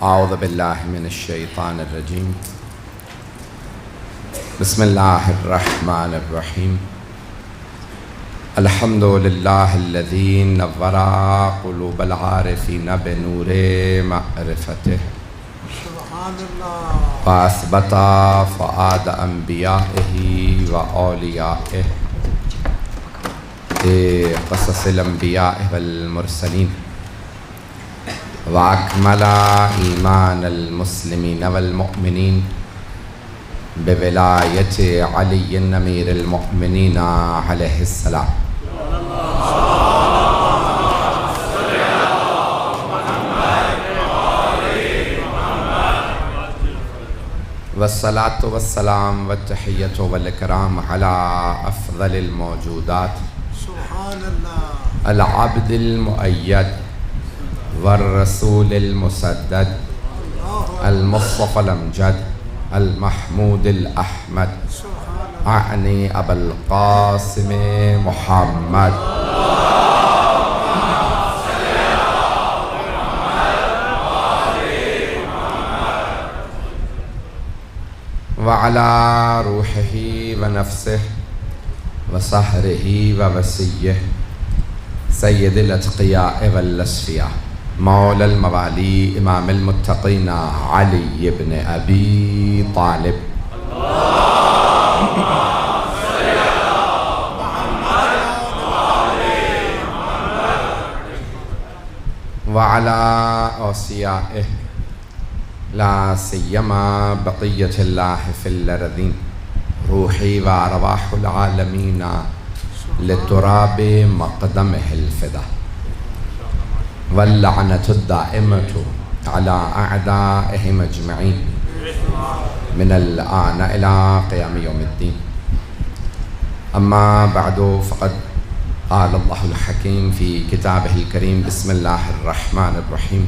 اعوذ باللہ من الشیطان الرجیم بسم اللہ الرحمن الرحیم الحمد للہ الذی نور قلوب العارفین بنور معرفتہ فاثبت فؤاد انبیائہ و اولیائہ قصص الانبیاء والمرسلین وَأَكْمَلَ إِيمَانَ الْمُسْلِمِينَ وَالْمُؤْمِنِينَ بِوِلَایَةِ عَلِيٍّ أَمِيرِ الْمُؤْمِنِينَ عَلَيْهِ السَّلَامُ والصلاة والسلام والتحية والإكرام على أفضل الموجودات العبد المؤيد والرسول المسدد المصطفى الأمجد المحمود الأحمد أعني أبا القاسم محمد وعلى روحه ونفسه وسحره ووسيه سيد الأتقياء والأصفياء مولى الموالي امام المتقين علي بن ابي طالب وعلى اوصيائه لا سيما بقية الله في الأرضين روحي وأرواح العالمين لتراب مقدمه الفدا واللعنة الدائمة على أعدائهم أجمعين من الآن إلى قيام يوم الدين أما بعد فقد قال الله الحكيم في كتابه الكريم بسم الله الرحمن الرحيم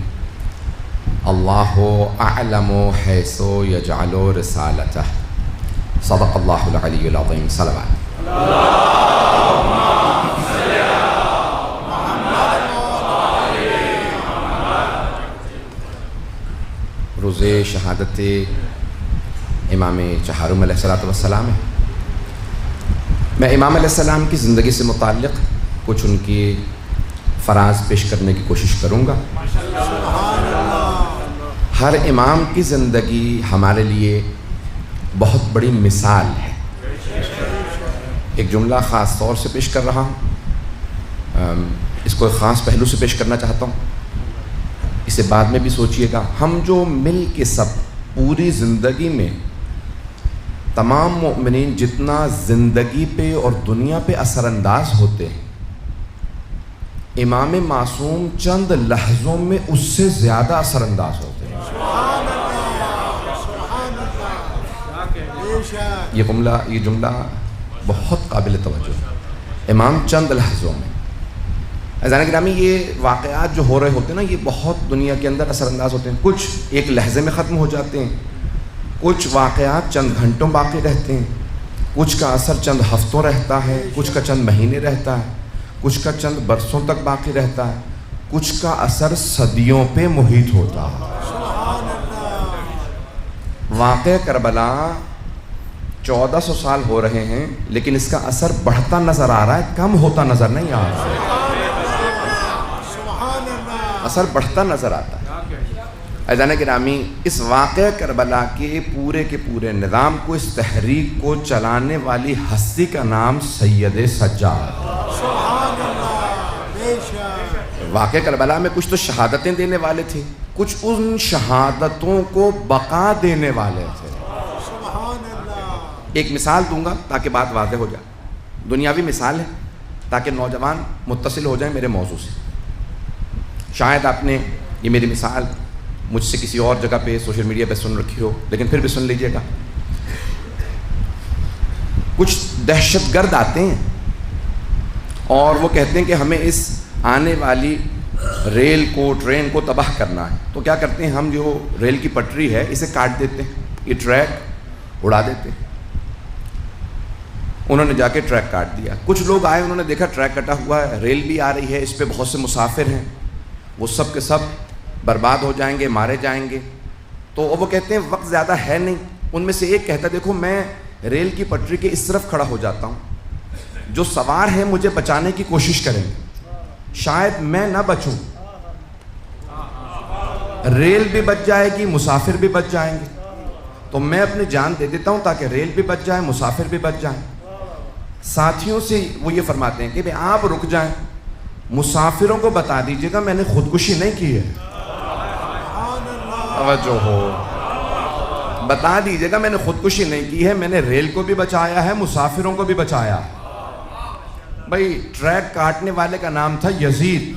الله أعلم حيث يجعل رسالته صدق الله العلي العظيم صلوات روز شہادت امام چہارم علیہ السلام ہے۔ میں امام علیہ السلام کی زندگی سے متعلق کچھ ان کی فراز پیش کرنے کی کوشش کروں گا۔ ہر امام کی زندگی ہمارے لیے بہت بڑی مثال ہے۔ ایک جملہ خاص طور سے پیش کر رہا ہوں، اس کو ایک خاص پہلو سے پیش کرنا چاہتا ہوں، اسے بعد میں بھی سوچئے گا۔ ہم جو مل کے سب پوری زندگی میں تمام مؤمنین جتنا زندگی پہ اور دنیا پہ اثر انداز ہوتے ہیں، امام معصوم چند لحظوں میں اس سے زیادہ اثر انداز ہوتے ہیں۔ یہ جملہ بہت قابل توجہ ہے۔ امام چند لحظوں میں، عزیزان گرامی، یہ واقعات جو ہو رہے ہوتے ہیں نا، یہ بہت دنیا کے اندر اثر انداز ہوتے ہیں۔ کچھ ایک لحظے میں ختم ہو جاتے ہیں، کچھ واقعات چند گھنٹوں باقی رہتے ہیں، کچھ کا اثر چند ہفتوں رہتا ہے، کچھ کا چند مہینے رہتا ہے، کچھ کا چند برسوں تک باقی رہتا ہے، کچھ کا اثر صدیوں پہ محیط ہوتا ہے۔ واقعہ کربلا 1400 سال ہو رہے ہیں، لیکن اس کا اثر بڑھتا نظر آ رہا ہے، کم ہوتا نظر نہیں آ رہا ہے۔ اثر بڑھتا نظر آتا ہے۔ عزیزان گرامی، اس واقعہ کربلا کے پورے نظام کو، اس تحریک کو چلانے والی ہستی کا نام سید سجاد۔ واقعہ کربلا میں کچھ تو شہادتیں دینے والے تھے، کچھ ان شہادتوں کو بقا دینے والے تھے۔ ایک مثال دوں گا تاکہ بات واضح ہو جائے، دنیاوی مثال ہے تاکہ نوجوان متصل ہو جائیں میرے موضوع سے۔ شاید آپ نے یہ میری مثال مجھ سے کسی اور جگہ پہ سوشل میڈیا پہ سن رکھی ہو، لیکن پھر بھی سن لیجئے گا۔ کچھ دہشت گرد آتے ہیں اور وہ کہتے ہیں کہ ہمیں اس آنے والی ریل کو، ٹرین کو تباہ کرنا ہے۔ تو کیا کرتے ہیں، ہم جو ریل کی پٹری ہے اسے کاٹ دیتے ہیں، یہ ٹریک اڑا دیتے ہیں۔ انہوں نے جا کے ٹریک کاٹ دیا۔ کچھ لوگ آئے، انہوں نے دیکھا ٹریک کٹا ہوا ہے، ریل بھی آ رہی ہے، اس پہ بہت سے مسافر ہیں، وہ سب کے سب برباد ہو جائیں گے، مارے جائیں گے. تو وہ کہتے ہیں وقت زیادہ ہے نہیں. ان میں سے ایک کہتا ہے دیکھو میں ریل کی پٹری کے اس طرف کھڑا ہو جاتا ہوں, جو سوار ہیں مجھے بچانے کی کوشش کریں گے, شاید میں نہ بچوں, ریل بھی بچ جائے گی, مسافر بھی بچ جائیں گے, تو میں اپنی جان دے دیتا ہوں تاکہ ریل بھی بچ جائے, مسافر بھی بچ جائیں. ساتھیوں سے وہ یہ فرماتے ہیں کہ آپ رک جائیں, مسافروں کو بتا دیجئے گا میں نے خودکشی نہیں کی ہے. توجہ ہو, بتا دیجئے گا میں نے خودکشی نہیں کی ہے, میں نے ریل کو بھی بچایا ہے, مسافروں کو بھی بچایا ہے. بھئی ٹریک کاٹنے والے کا نام تھا یزید,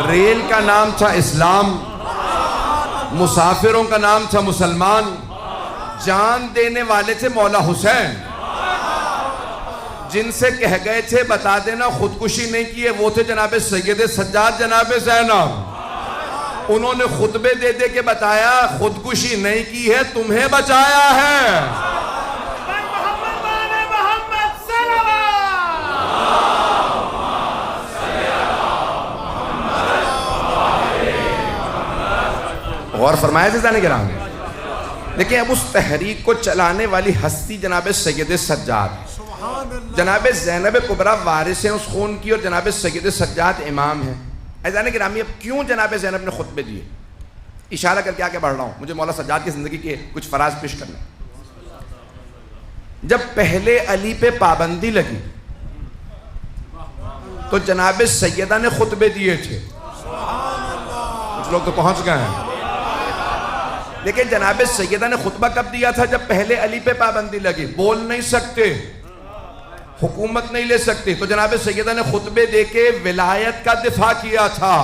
ریل کا نام تھا اسلام, مسافروں کا نام تھا مسلمان, جان دینے والے تھے مولا حسین. جن سے کہہ گئے تھے بتا دینا خودکشی نہیں کی ہے وہ تھے جناب سید سجاد, جناب زینب. انہوں نے خطبے دے دے کے بتایا خودکشی نہیں کی ہے, تمہیں بچایا ہے. غور فرمایا جزانے گرامی. دیکھیں اب اس تحریک کو چلانے والی ہستی جناب سید سجاد, جناب زینب کبریٰ وارث ہیں اس خون کی, اور جناب سید سجاد امام ہیں. عزیزان گرامی اب کیوں جناب زینب نے خطبے دیے؟ اشارہ کر کے آگے بڑھ رہا ہوں, مجھے مولا سجاد کی زندگی کے کچھ فراز پیش کرنے. جب پہلے علی پہ پابندی لگی تو جناب سیدہ نے خطبے دیے تھے. کچھ لوگ تو پہنچ گئے ہیں. لیکن جناب سیدہ نے خطبہ کب دیا تھا؟ جب پہلے علی پہ پابندی لگی, بول نہیں سکتے, حکومت نہیں لے سکتے, تو جناب سیدہ نے خطبے دے کے ولایت کا دفاع کیا تھا.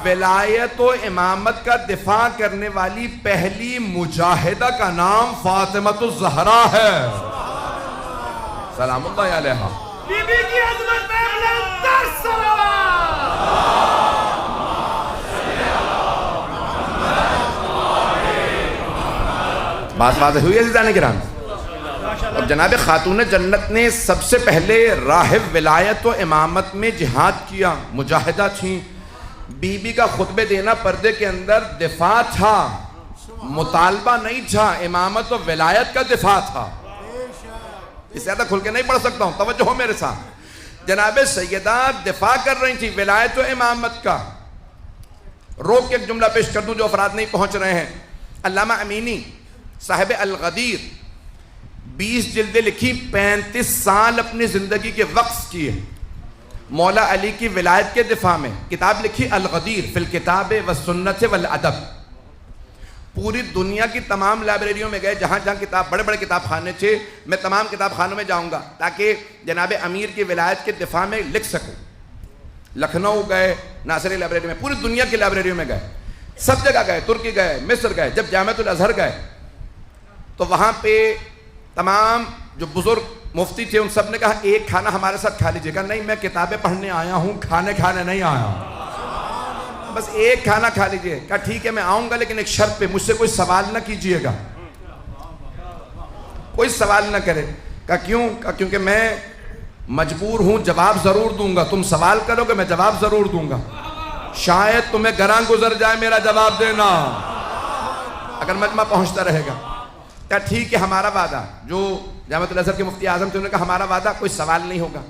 ولایت و امامت کا دفاع کرنے والی پہلی مجاہدہ کا نام فاطمۃ الزہرا ہے سلام اللہ علیہا. بی بی کی عظمت پہ بلندتر صلوات. بات واضح ہوئی ہے عزیزان کرام. اب جناب خاتون جنت نے سب سے پہلے راہب ولایت و امامت میں جہاد کیا, مجاہدہ تھیں. بی بی کا خطبے دینا پردے کے اندر دفاع تھا, مطالبہ نہیں تھا, امامت و ولایت کا دفاع تھا. اس سے زیادہ کھل کے نہیں پڑھ سکتا ہوں, توجہ ہو میرے ساتھ. جناب سیدہ دفاع کر رہی تھی ولایت و امامت کا. روک کے ایک جملہ پیش کر دوں جو افراد نہیں پہنچ رہے ہیں. علامہ امینی صاحب الغدیر 20 جلدیں لکھی, 35 سال اپنی زندگی کے وقف کیے مولا علی کی ولایت کے دفاع میں. کتاب لکھی الغدیر فی الکتاب والسنت والادب. پوری دنیا کی تمام لائبریریوں میں گئے, جہاں جہاں کتاب بڑے بڑے کتاب خانے تھے, میں تمام کتاب خانوں میں جاؤں گا تاکہ جناب امیر کی ولایت کے دفاع میں لکھ سکوں. لکھنؤ گئے, ناصری لائبریری میں, پوری دنیا کی لائبریریوں میں گئے, سب جگہ گئے, ترکی گئے, مصر گئے. جب جامعۃ الازہر گئے تو وہاں پہ تمام جو بزرگ مفتی تھے ان سب نے کہا ایک کھانا ہمارے ساتھ کھا لیجئے گا. نہیں, میں کتابیں پڑھنے آیا ہوں, کھانے نہیں آیا ہوں, بس ایک کھانا کھا لیجئے. کہا ٹھیک ہے میں آؤں گا لیکن ایک شرط پہ, مجھ سے کوئی سوال نہ کیجئے گا, کوئی سوال نہ کرے. کہا کیوں؟ کہا کیونکہ میں مجبور ہوں, جواب ضرور دوں گا, تم سوال کرو گے میں جواب ضرور دوں گا, شاید تمہیں گراں گزر جائے میرا جواب دینا اگر مجمع پہنچتا رہے گا. کہا ٹھیک ہے ہمارا وعدہ. جو جامعۃ الازہر کے مفتی اعظم تھے انہوں نے کہا ہمارا وعدہ کوئی سوال نہیں ہوگا.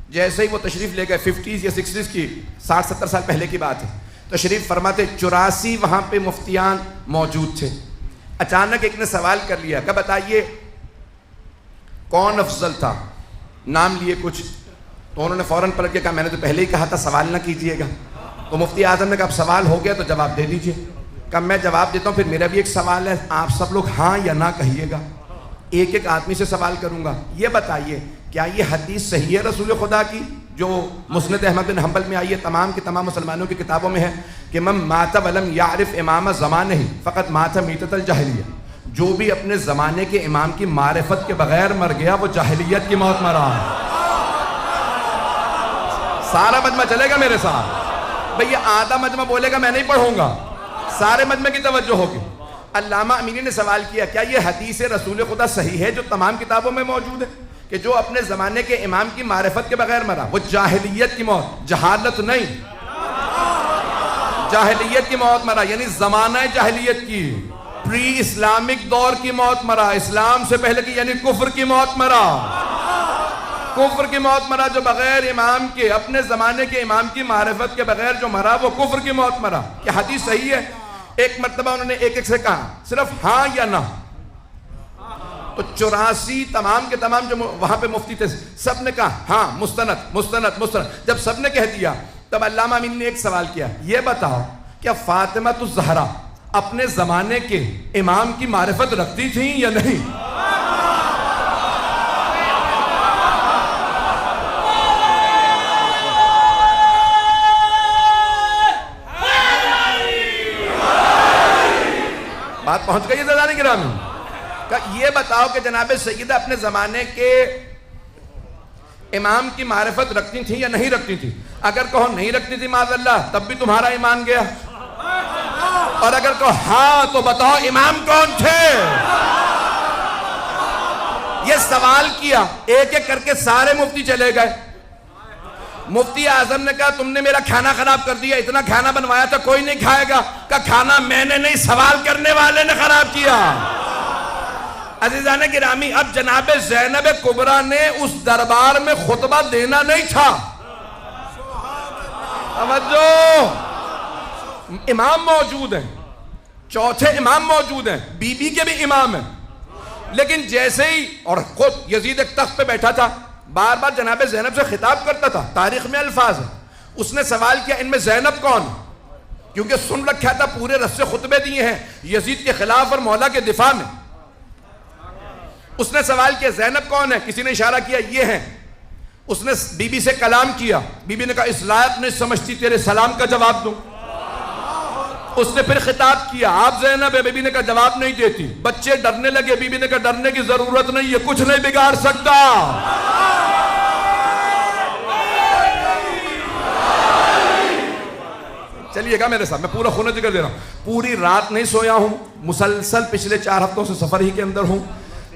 جیسے ہی وہ تشریف لے گئے, 50s یا 60s کی 60-70 سال پہلے کی بات ہے, تشریف فرماتے 84 وہاں پہ مفتیان موجود تھے. اچانک ایک نے سوال کر لیا کہ بتائیے کون افضل تھا, نام لیے کچھ, تو انہوں نے فوراً پلٹ کے کہا میں نے تو پہلے ہی کہا تھا سوال نہ کیجیے گا. تو مفتی اعظم نے کہا اب سوال ہو گیا تو جواب دے دیجیے. کہا میں جواب دیتا ہوں, پھر میرا بھی ایک سوال ہے, آپ سب لوگ ہاں یا نہ کہیے گا. ایک ایک آدمی سے سوال کروں گا, یہ بتائیے کیا یہ حدیث صحیح ہے رسول خدا کی جو مسند احمد بن حنبل میں آئی ہے, تمام کی تمام مسلمانوں کی کتابوں میں ہے کہ من مات ولم یعرف امام زمانہ فقط مات میتۃ الجاہلیہ, جو بھی اپنے زمانے کے امام کی معرفت کے بغیر مر گیا وہ جاہلیت کی موت مرا. سارا مجمع چلے گا میرے ساتھ. بھئی یہ آدھا مجمع بولے گا میں نہیں پڑھوں گا, سارے مجمع کی توجہ ہوگی. علامہ امینی نے سوال کیا کیا یہ حدیث رسول خدا صحیح ہے جو تمام کتابوں میں موجود ہے؟ کہ جو اپنے زمانے کے امام کی معرفت کے بغیر مرا وہ جاہلیت کی موت، جہالت نہیں، جاہلیت کی موت مرا، یعنی زمانہ جاہلیت کی، پری اسلامک دور کی موت مرا، اسلام سے پہلے کی یعنی کفر کی موت مرا، کفر کی موت مرا، جو بغیر امام کے، اپنے زمانے کے امام کی معرفت کے بغیر جو مرا وہ کفر کی موت مرا۔ یہ حدیث صحیح ہے؟ ایک مرتبہ انہوں نے ایک سے کہا صرف ہاں یا نہ، تو 84 تمام کے تمام جو وہاں پہ مفتی تھے سب نے کہا ہاں، مستند مستند مستند۔ جب سب نے کہہ دیا تب علامہ امین نے ایک سوال کیا، یہ بتاؤ کیا فاطمہ الزہرا اپنے زمانے کے امام کی معرفت رکھتی تھیں یا نہیں؟ بات پہنچ گئی عزیزان گرامی؟ یہ بتاؤ کہ جناب سیدہ اپنے زمانے کے امام کی معرفت رکھتی تھیں یا نہیں رکھتی تھی؟ اگر کہو نہیں رکھتی تھی معاذ اللہ تب بھی تمہارا ایمان گیا، اور اگر کہو ہاں تو بتاؤ امام کون تھے؟ یہ سوال کیا، ایک ایک کر کے سارے مفتی چلے گئے۔ مفتی اعظم نے کہا تم نے میرا کھانا خراب کر دیا، اتنا کھانا بنوایا تھا کوئی نہیں کھائے گا، کہا کھانا میں نے نہیں سوال کرنے والے نے خراب کیا۔ عزیزان گرامی اب جناب زینب کبریٰ نے اس دربار میں خطبہ دینا نہیں تھا، توجہ، امام موجود ہیں، چوتھے امام موجود ہیں، بی بی کے بھی امام ہیں، لیکن جیسے ہی، اور خود یزید ایک تخت پہ بیٹھا تھا، بار بار جناب زینب سے خطاب کرتا تھا، تاریخ میں الفاظ ہیں، اس نے سوال کیا ان میں زینب کون؟ کیونکہ سن رکھا تھا پورے رسے خطبے دیے ہیں یزید کے خلاف اور مولا کے دفاع میں۔ اس نے سوال کیا زینب کون ہے؟ کسی نے اشارہ کیا یہ ہیں۔ اس نے بی بی سے کلام کیا، بی بی نے کہا اس لائق نہیں سمجھتی تیرے سلام کا جواب دوں۔ اس نے پھر خطاب کیا آپ زینب ہے، بی بی نے کہا جواب نہیں دیتی، بچے ڈرنے لگے، بی بی نے کہا ڈرنے کی ضرورت نہیں ہے، کچھ نہیں بگاڑ سکتا۔ چلیے گا میرے ساتھ، میں پورا خونہ ذکر دے رہا ہوں، پوری رات نہیں سویا ہوں، مسلسل پچھلے 4 ہفتوں سے سفر ہی کے اندر ہوں،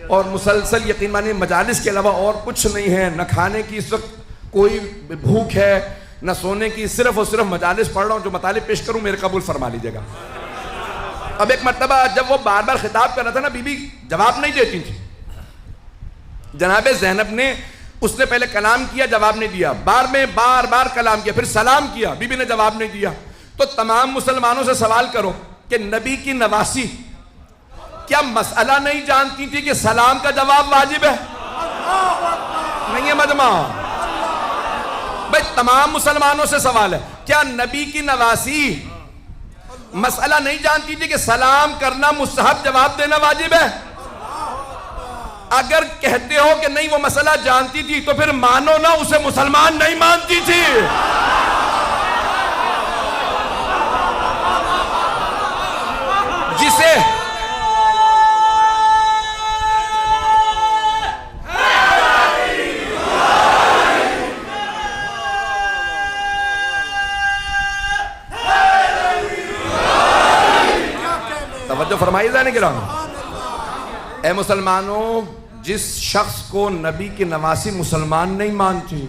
اور مسلسل یقین مانیے مجالس کے علاوہ اور کچھ نہیں ہے، نہ کھانے کی اس وقت کوئی بھوک ہے نہ سونے کی، صرف اور صرف مجالس پڑھ رہا ہوں، جو مطالب پیش کروں میرے قبول فرما لیجیے گا۔ اب ایک مرتبہ جب وہ بار بار خطاب کر رہا تھا نا، بی بی جواب نہیں دیتی تھی، جناب زینب نے، اس نے پہلے کلام کیا جواب نہیں دیا، بار بار کلام کیا، پھر سلام کیا، بی بی نے جواب نہیں دیا۔ تو تمام مسلمانوں سے سوال کرو کہ نبی کی نواسی کیا مسئلہ نہیں جانتی تھی کہ سلام کا جواب واجب ہے؟ نہیں ہے مجمع بھائی، تمام مسلمانوں سے سوال ہے، کیا نبی کی نواسی مسئلہ نہیں جانتی تھی کہ سلام کرنا مستحب، جواب دینا واجب ہے؟ اگر کہتے ہو کہ نہیں وہ مسئلہ جانتی تھی تو پھر مانو نہ اسے مسلمان نہیں مانتی تھی۔ جسے توجہ فرمائیے ذہن گرامی، اے مسلمانوں، جس شخص کو نبی کی نواسی مسلمان نہیں مانتی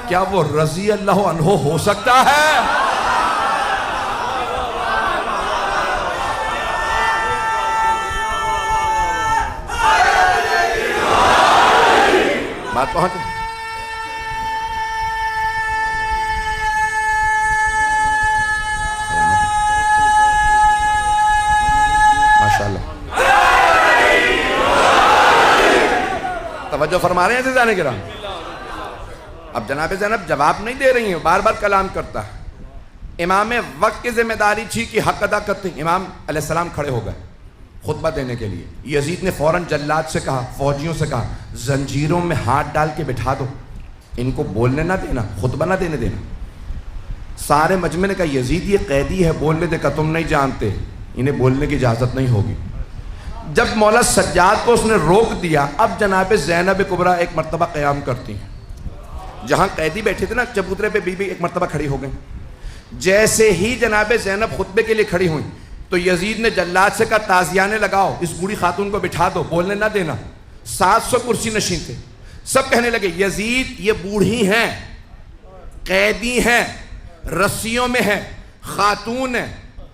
کیا وہ رضی اللہ عنہ ہو سکتا ہے؟ بات پہنچ ماشاءاللہ، توجہ فرما رہے ہیں عزیزان کرام۔ اب جناب زینب جواب نہیں دے رہی ہیں، بار بار کلام کرتا ہے۔ امام وقت کی ذمہ داری تھی کہ حق ادا کرتے، امام علیہ السلام کھڑے ہو گئے خطبہ دینے کے لیے۔ یزید نے فوراً جلاد سے کہا، فوجیوں سے کہا زنجیروں میں ہاتھ ڈال کے بٹھا دو، ان کو بولنے نہ دینا، خطبہ نہ دینے دینا۔ سارے مجمع نے کہا یزید یہ قیدی ہے، بولنے دے، کہا تم نہیں جانتے انہیں بولنے کی اجازت نہیں ہوگی۔ جب مولا سجاد کو اس نے روک دیا، اب جناب زینب کبریٰ ایک مرتبہ قیام کرتی ہیں، جہاں قیدی بیٹھے تھے نا چبوترے پہ، بی بی ایک مرتبہ کھڑی ہو گئی۔ جیسے ہی جناب زینب خطبے کے لیے کھڑی ہوئی تو یزید نے جلاد سے کہا تازیانے لگاؤ، اس بوڑھی خاتون کو بٹھا دو، بولنے نہ دینا۔ 700 کرسی نشین تھے، سب کہنے لگے یزید یہ بوڑھی ہیں، قیدی ہیں، رسیوں میں ہیں، خاتون ہیں،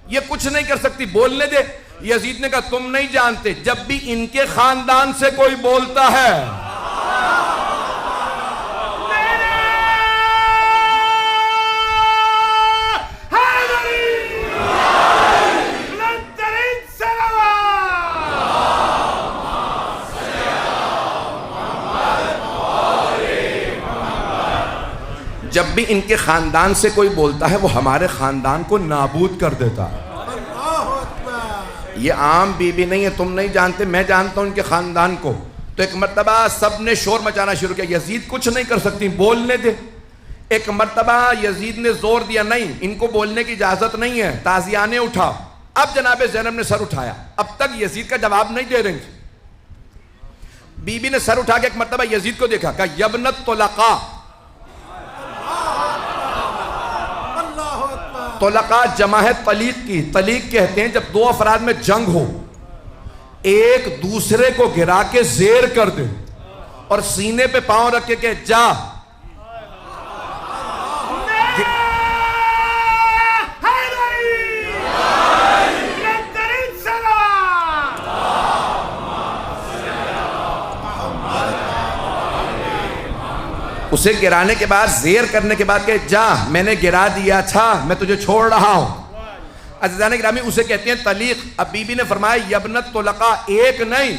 یہ کچھ نہیں کر سکتی، بولنے دے۔ یزید نے کہا تم نہیں جانتے، جب بھی ان کے خاندان سے کوئی بولتا ہے جب بھی ان کے خاندان سے کوئی بولتا ہے وہ ہمارے خاندان کو نابود کر دیتا ہے۔ یہ عام بی بی نہیں ہے، تم نہیں جانتے، میں جانتا ہوں ان کے خاندان کو۔ تو ایک مرتبہ سب نے شور مچانا شروع کیا، یزید کچھ نہیں کر سکتی، بولنے دے۔ ایک مرتبہ یزید نے زور دیا، نہیں ان کو بولنے کی اجازت نہیں ہے، تازیانے اٹھا۔ اب جناب زینب نے سر اٹھایا، اب تک یزید کا جواب نہیں دے رہی تھی۔ بی بی نے سر اٹھا کے ایک مرتبہ یزید کو دیکھا، کہا یبنت طلقاء۔ طلقاء جمع ہے طلیق کی، طلیق کہتے ہیں جب دو افراد میں جنگ ہو، ایک دوسرے کو گرا کے زیر کر دے اور سینے پہ پاؤں رکھ کے کہ جا۔ اسے گرانے کے بعد، زیر کرنے کے بعد کہ جا، میں نے گرا دیا تھا، میں تجھے چھوڑ رہا ہوں۔ عزیزان گرامی اسے کہتے ہیں طلیق۔ اب بی بی نے فرمایا یبنت طلقاء، ایک نہیں،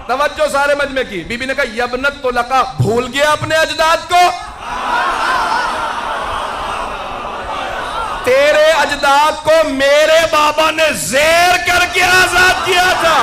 توجہ سارے مجمع کی۔ بی بی نے کہا یبنت طلقاء، بھول گیا اپنے اجداد کو؟ تیرے اجداد کو میرے بابا نے زیر کر کے آزاد کیا تھا۔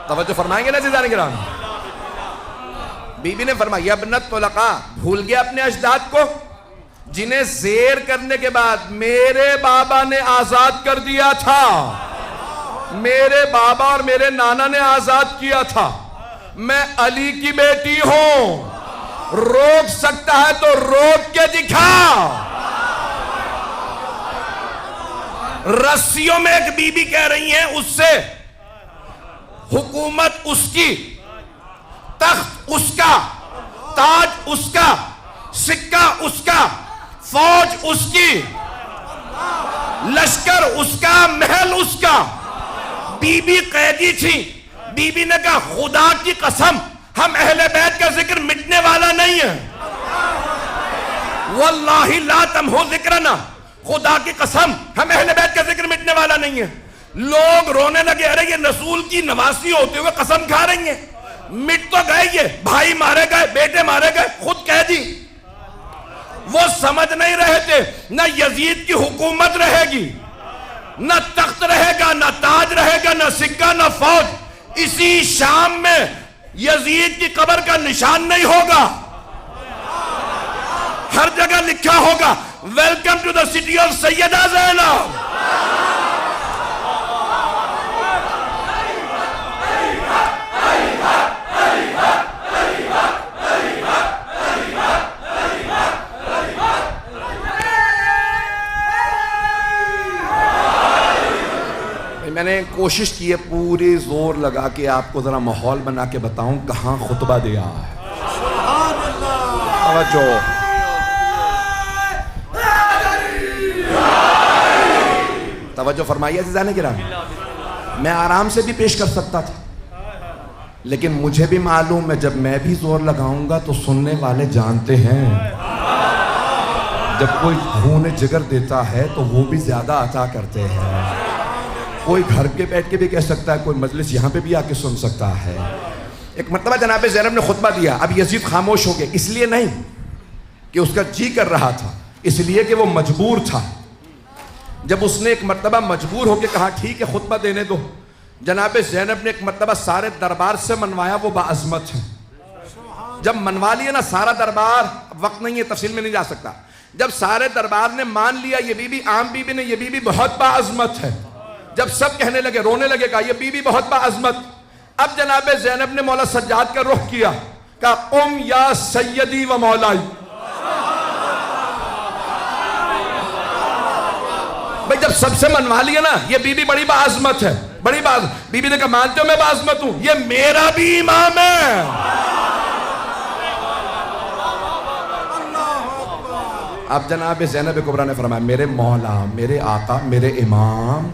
توجہ فرمائیں گے نا عزیزان کرام؟ بی بی نے فرمایا یبنت طلقاء، بھول گیا اپنے اجداد کو جنہیں زیر کرنے کے بعد میرے بابا نے آزاد کر دیا تھا، میرے بابا اور میرے نانا نے آزاد کیا تھا۔ میں علی کی بیٹی ہوں، روک سکتا ہے تو روک کے دکھا۔ رسیوں میں ایک بی بی کہہ رہی ہیں اس سے حکومت اس کی، تخت اس کا، تاج اس کا، سکہ اس کا، فوج اس کی، لشکر اس کا، محل اس کا۔ بی بی قیدی تھی، بی بی نے کہا خدا کی قسم ہم اہل بیت کا ذکر مٹنے والا نہیں ہے، واللہ لا تمحو ذکرنا، خدا کی قسم ہم اہل بیت کا ذکر مٹنے والا نہیں ہے۔ لوگ رونے لگے، ارے یہ رسول کی نواسی ہوتے ہوئے قسم کھا رہی ہیں، مٹ تو گئے، یہ بھائی مارے گئے، بیٹے مارے گئے، خود قیدی۔ وہ سمجھ نہیں رہے تھے نہ یزید کی حکومت رہے گی، نہ تخت رہے گا، نہ تاج رہے گا، نہ سکہ، نہ فوج۔ اسی شام میں یزید کی قبر کا نشان نہیں ہوگا، ہر جگہ لکھا ہوگا welcome to the city of Syeda Zainab. میں نے کوشش کی ہے پوری زور لگا کے آپ کو ذرا ماحول بنا کے بتاؤں کہاں خطبہ دیا ہے۔ توجہ، توجہ فرمائیے عزیزان کرام۔ میں آرام سے بھی پیش کر سکتا تھا، لیکن مجھے بھی معلوم ہے جب میں بھی زور لگاؤں گا تو سننے والے جانتے ہیں جب کوئی خون جگر دیتا ہے تو وہ بھی زیادہ عطا کرتے ہیں۔ کوئی گھر کے بیٹھ کے بھی کہہ سکتا ہے، کوئی مجلس یہاں پہ بھی آ کے سن سکتا ہے۔ ایک مرتبہ جناب زینب نے خطبہ دیا، اب یزید خاموش ہو گئے، اس لیے نہیں کہ اس کا جی کر رہا تھا، اس لیے کہ وہ مجبور تھا۔ جب اس نے ایک مرتبہ مجبور ہو کے کہا ٹھیک ہے خطبہ دینے دو، جناب زینب نے ایک مرتبہ سارے دربار سے منوایا، وہ باعظمت ہے۔ جب منوا لیا نا سارا دربار، وقت نہیں ہے تفصیل میں نہیں جا سکتا، جب سارے دربار نے مان لیا یہ بی بی عام بی بی نے، یہ بی بی بہت باعظمت ہے، جب سب کہنے لگے، رونے لگے، کہا یہ بی بی بہت باعظمت. اب جناب زینب نے مولا سجاد کا رخ کیا، کہا قم یا سیدی و مولائی. بھئی جب سب سے منوا لیا نا یہ بی بی بڑی باعظمت ہے، بڑی باعظمت. بی بی نے کہا مانتے ہو میں باعظمت ہوں؟ یہ میرا بھی امام ہے. اب جناب زینب کبریٰ نے فرمایا میرے مولا، میرے آقا، میرے امام،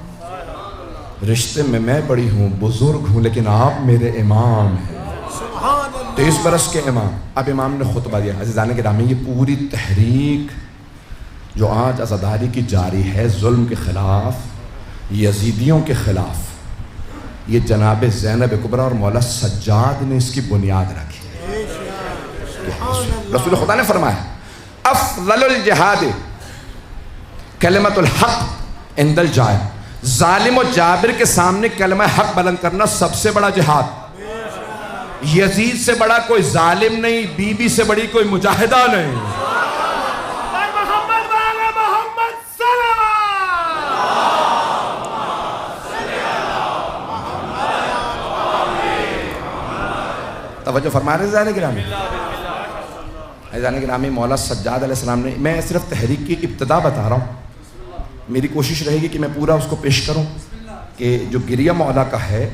رشتے میں بڑی ہوں، بزرگ ہوں، لیکن آپ میرے امام ہیں، 23 برس کے امام. اب امام نے خطبہ دیا. عزیزان گرامی، یہ پوری تحریک جو آج عزاداری کی جاری ہے ظلم کے خلاف، یزیدیوں کے خلاف، یہ جناب زینب کبریٰ اور مولا سجاد نے اس کی بنیاد رکھی. رسول خدا نے فرمایا افضل الجہاد کلمۃ الحق عند الجائر. ظالم و جابر کے سامنے کلمہ حق بلند کرنا سب سے بڑا جہاد. یزید سے بڑا کوئی ظالم نہیں، بی بی سے بڑی کوئی مجاہدہ نہیں. محمد والا محمد صلوات. توجہ فرما رہے ہیں گرامی. عزیزان گرامی، مولا سجاد علیہ السلام نے، میں صرف تحریک کی ابتدا بتا رہا ہوں، میری کوشش رہے گی کہ میں پورا اس کو پیش کروں کہ جو گریہ مولا کا ہے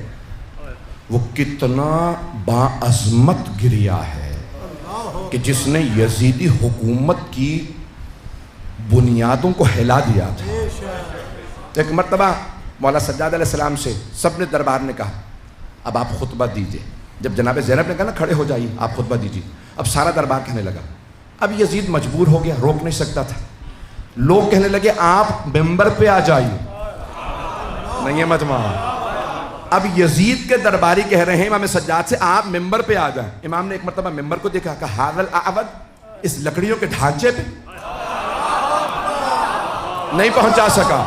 وہ کتنا باعظمت گریہ ہے کہ جس نے یزیدی حکومت کی بنیادوں کو ہلا دیا تھا. ایک مرتبہ مولا سجاد علیہ السلام سے سب نے دربار نے کہا اب آپ خطبہ دیجئے. جب جناب زینب نے کہا نا کھڑے ہو جائیے آپ خطبہ دیجئے، اب سارا دربار کہنے لگا. اب یزید مجبور ہو گیا، روک نہیں سکتا تھا. لوگ کہنے لگے آپ ممبر پہ آ جائیے. نہیں ہے مجمع. اب یزید کے درباری کہہ رہے ہیں امام سجاد سے آپ ممبر پہ آ جائیں. امام نے ایک مرتبہ ممبر کو دیکھا، کہا ہاذا الاعوج، اس لکڑیوں کے ڈھانچے پہ نہیں پہنچا سکا.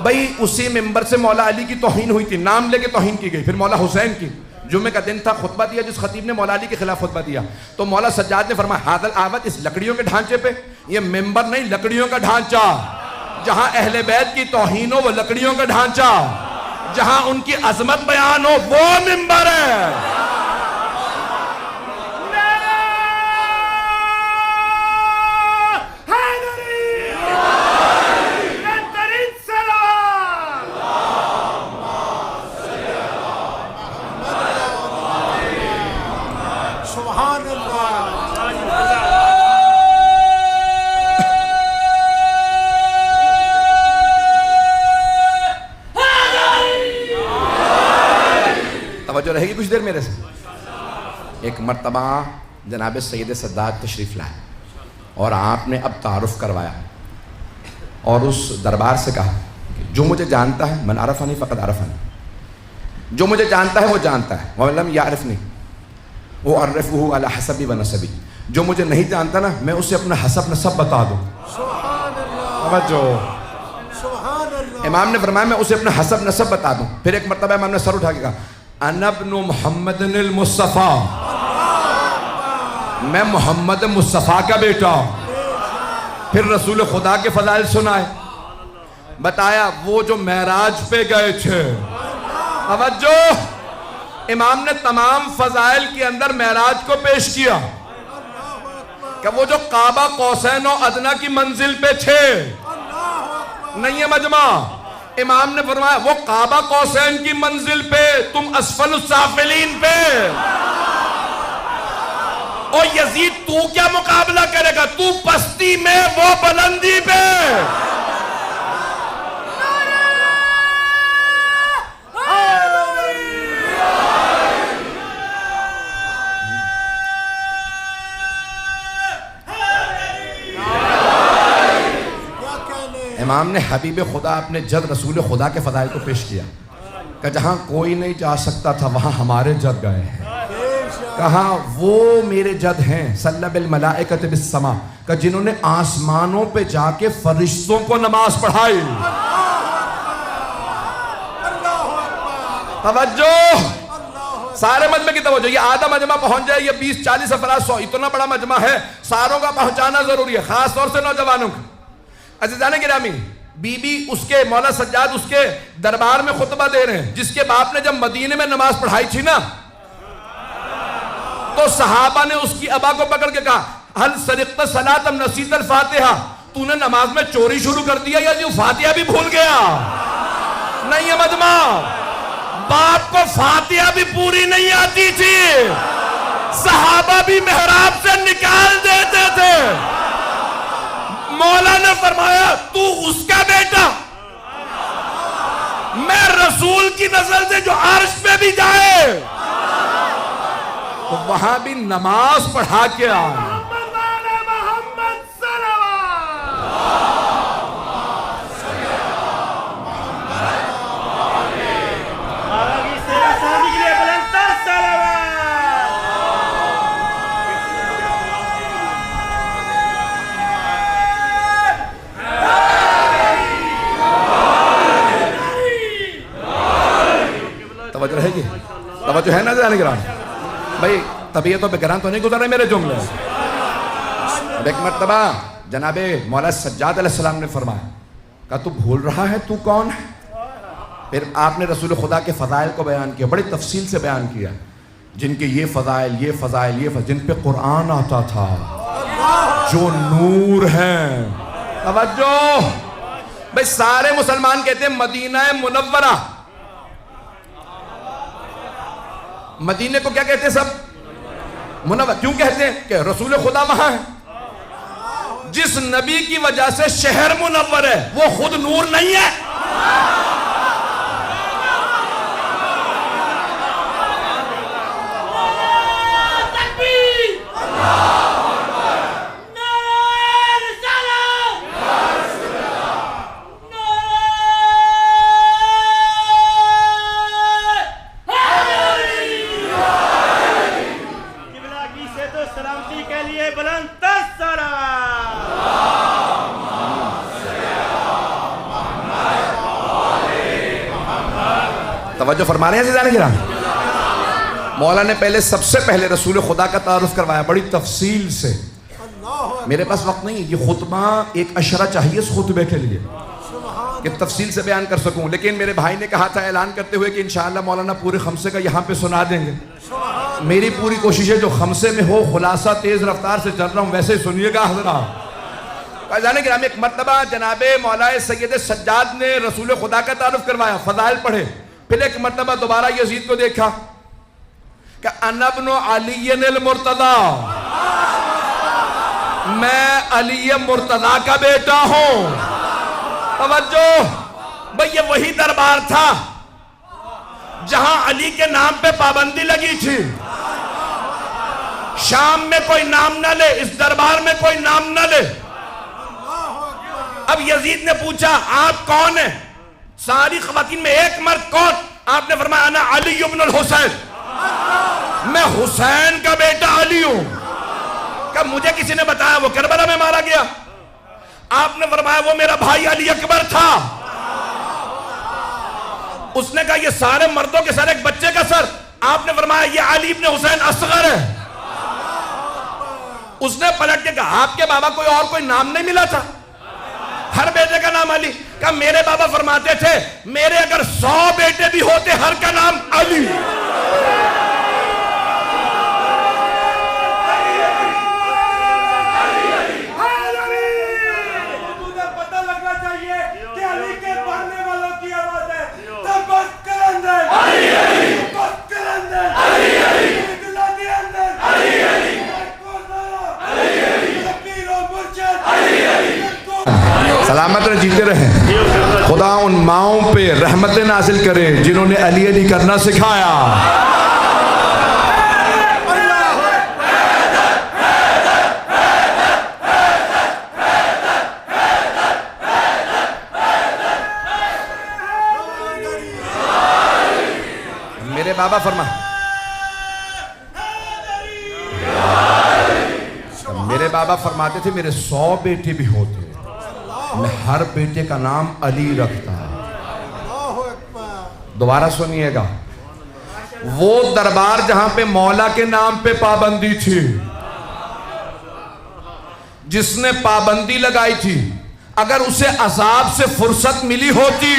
بھئی اسی ممبر سے مولا علی کی توہین ہوئی تھی، نام لے کے توہین کی گئی. پھر مولا حسین کی، جمعے کا دن تھا، خطبہ دیا جس خطیب نے مولا علی کے خلاف خطبہ دیا. تو مولا سجاد نے فرمایا ہاذا الاعوج، اس لکڑیوں کے ڈھانچے پہ. یہ ممبر نہیں، لکڑیوں کا ڈھانچہ. جہاں اہل بیت کی توہین ہو وہ لکڑیوں کا ڈھانچہ، جہاں ان کی عظمت بیان ہو وہ ممبر ہے. جو رہے گی کچھ دیر میرے سے. ایک مرتبہ جناب سید سادات تشریف لائے اور آپ نے اب تعارف کروایا اور اس دربار سے کہا کہ جو مجھے جانتا ہے من عرفنی فقد عرفنی، جو مجھے جانتا ہے وہ جانتا ہے، ومن لم یعرفنی اعرفہ علی حسبی و نسبی. جو مجھے نہیں جانتا نا میں اسے اپنا حسب نسب بتا دوں. امام نے فرمایا میں اسے اپنا حسب نسب بتا دوں. پھر ایک مرتبہ امام نے سر اٹھا کے کہا انا ابن محمد المصطفیٰ، میں محمد مصطفیٰ کا بیٹا ہوں. پھر رسول خدا کے فضائل سنائے، بتایا وہ جو معراج پہ گئے تھے. توجہ، امام نے تمام فضائل کے اندر معراج کو پیش کیا کہ وہ جو کعبہ قوسین و ادنیٰ کی منزل پہ تھے. نہیں ہے مجمع. امام نے فرمایا وہ کعبہ قوسین کی منزل پہ، تم اسفل السافلین پہ. اور یزید تو کیا مقابلہ کرے گا، تو پستی میں وہ بلندی پہ. امام نے حبیب خدا اپنے جد رسول خدا کے فضائل کو پیش کیا کہ جہاں کوئی نہیں جا سکتا تھا وہاں ہمارے جد گئے ہیں. کہاں وہ میرے جد ہیں صلی بالملائکۃ بالسماء، کہ جنہوں نے آسمانوں پہ جا کے فرشتوں کو نماز پڑھائی. توجہ، سارے مجمع کی توجہ. یہ آدھا مجمع پہنچ جائے، یہ 20-40 افراد 100 اتنا بڑا مجمع ہے، ساروں کا پہنچانا ضروری ہے، خاص طور سے نوجوانوں کا. عزیزان گرامی، بی بی اس کے مولا سجاد اس کے دربار میں خطبہ دے رہے ہیں، جس کے باپ نے جب مدینے میں نماز پڑھائی تھی نا تو صحابہ نے اس کی ابا کو پکڑ کے کہا ہل سرقت صلاۃ ام نسیت الفاتحہ، تو نے نماز میں چوری شروع کر دیا یا جو فاتحہ بھی بھول گیا؟ نہیں ہے مدمہ، باپ کو فاتحہ بھی پوری نہیں آتی تھی، صحابہ بھی محراب سے نکال دیتے تھے۔ مولا نے فرمایا تو اس کا بیٹا، میں رسول کی نزل سے جو عرش پہ بھی جائے تو وہاں بھی نماز پڑھا کے آئے۔ توجہ رہے گی؟ توجہ ہے نا جانے گرام بھائی؟ طبیعتوں پہ گران تو نہیں گزر رہے میرے جملے۔ ایک مرتبہ جناب مولا سجاد علیہ السلام نے فرمایا کہ تو بھول رہا ہے تو کون ہے؟ پھر آپ نے رسول خدا کے فضائل کو بیان کیا، بڑی تفصیل سے بیان کیا، جن کے یہ فضائل یہ فضائل یہ فضائل، جن پہ قرآن آتا تھا، جو نور ہیں۔ توجہ بھائی، سارے مسلمان کہتے ہیں مدینہ منورہ، مدینے کو کیا کہتے ہیں سب؟ منور۔ کیوں کہتے ہیں؟ کہ رسول خدا وہاں ہے۔ جس نبی کی وجہ سے شہر منور ہے وہ خود نور نہیں ہے؟ توجہ فرما رہے ہیں عزیزان کرام؟ مولا نے سب سے پہلے رسول خدا کا تعارف کروایا بڑی تفصیل سے۔ میرے پاس وقت نہیں ہے، یہ خطبہ ایک اشرہ چاہیے اس خطبے کے لیے کہ تفصیل سے بیان کر سکوں، لیکن میرے بھائی نے کہا تھا اعلان کرتے ہوئے کہ انشاءاللہ مولانا پورے خمسے کا یہاں پہ سنا دیں گے۔ میری پوری کوشش ہے جو خمسے میں ہو خلاصہ تیز رفتار سے چل رہا ہوں ویسے ہی سنیے گا حضرات۔ عزیزان کرام، ایک مرتبہ جناب مولا سید سجاد نے رسول خدا کا تعارف کروایا، فضائل پڑھے، پھر ایک مرتبہ دوبارہ یزید کو دیکھا کہ انا ابن علی المرتضی، میں علی مرتضی کا بیٹا ہوں۔ توجہ بھئی، یہ وہی دربار تھا جہاں علی کے نام پہ پابندی لگی تھی۔ شام میں کوئی نام نہ لے، اس دربار میں کوئی نام نہ لے۔ اب یزید نے پوچھا آپ کون ہیں؟ ساری خواتین میں ایک مرد کون؟ آپ نے فرمایا انا علی ابن الحسین، میں حسین کا بیٹا علی ہوں۔ کہ مجھے کسی نے بتایا وہ کربلا میں مارا گیا؟ آپ نے فرمایا وہ میرا بھائی علی اکبر تھا۔ اس نے کہا یہ سارے مردوں کے سر ایک بچے کا سر؟ آپ نے فرمایا یہ علی ابن حسین اصغر ہے۔ اس نے پلٹ کے کہا آپ کے بابا کوئی اور کوئی نام نہیں ملا تھا؟ ہر بیٹے کا نام علی؟ کہ میرے بابا فرماتے تھے میرے اگر 100 بیٹے بھی ہوتے ہر کا نام علی۔ پتہ لگنا چاہیے کہ علی کے پڑھنے والوں کی آواز ہے تبت کرندر علی علی، تبت کرندر علی علی، دلادی اندر علی علی، علی علی، فقیر و مرشد علی علی۔ سلامت رہ، جیتے رہیں۔ خدا ان ماؤں پہ رحمت نازل کرے جنہوں نے علی علی کرنا سکھایا۔ میرے بابا میرے بابا فرماتے تھے میرے 100 بیٹے بھی ہوتے میں ہر بیٹے کا نام علی رکھتا۔ دوبارہ سنیے گا، وہ دربار جہاں پہ مولا کے نام پہ پابندی تھی، جس نے پابندی لگائی تھی اگر اسے عذاب سے فرصت ملی ہوتی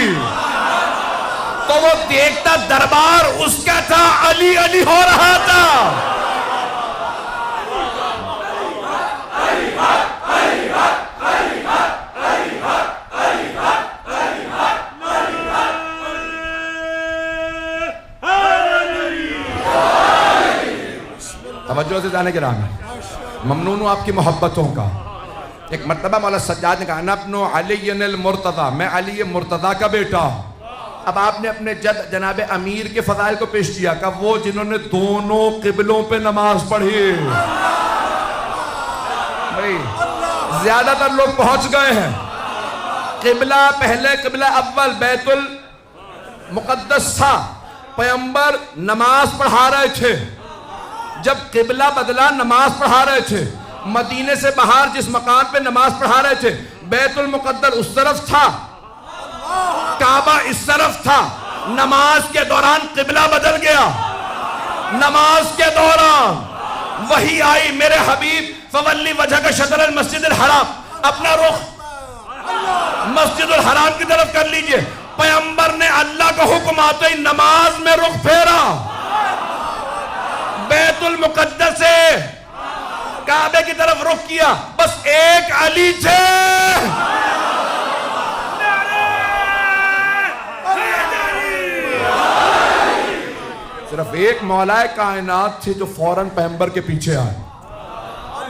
تو وہ دیکھتا دربار اس کا تھا، علی علی ہو رہا تھا. توجہ سے جانے کے رام ہے. ممنون ہوں آپ کی محبتوں کا. ایک مرتبہ مولا سجاد نے کہا ابن علی المرتضی، میں علی مرتضی کا بیٹا ہوں. اب آپ نے اپنے جد جناب امیر کے فضائل کو پیش کیا کہ وہ جنہوں نے دونوں قبلوں پہ نماز پڑھی. بھائی زیادہ تر لوگ پہنچ گئے ہیں. قبلہ پہلے قبلہ اول بیت المقدس تھا، پیغمبر نماز پڑھا رہے تھے. جب قبلہ بدلا نماز پڑھا رہے تھے. مدینے سے باہر جس مکان پہ نماز پڑھا رہے تھے بیت المقدس اس طرف تھا، کعبہ اس طرف تھا. نماز کے دوران قبلہ بدل گیا. نماز کے دوران وحی آئی، میرے حبیب فولی وجہ کا شطر المسجد الحرام، اپنا رخ مسجد الحرام کی طرف کر لیجئے. پیغمبر نے اللہ کا حکم آتے ہی نماز میں رخ پھیرا، بیت المقدس سے کعبے کی طرف رخ کیا. بس ایک علی تھے. صرف ایک مولا کائنات تھے جو فوراً پیغمبر کے پیچھے آئے.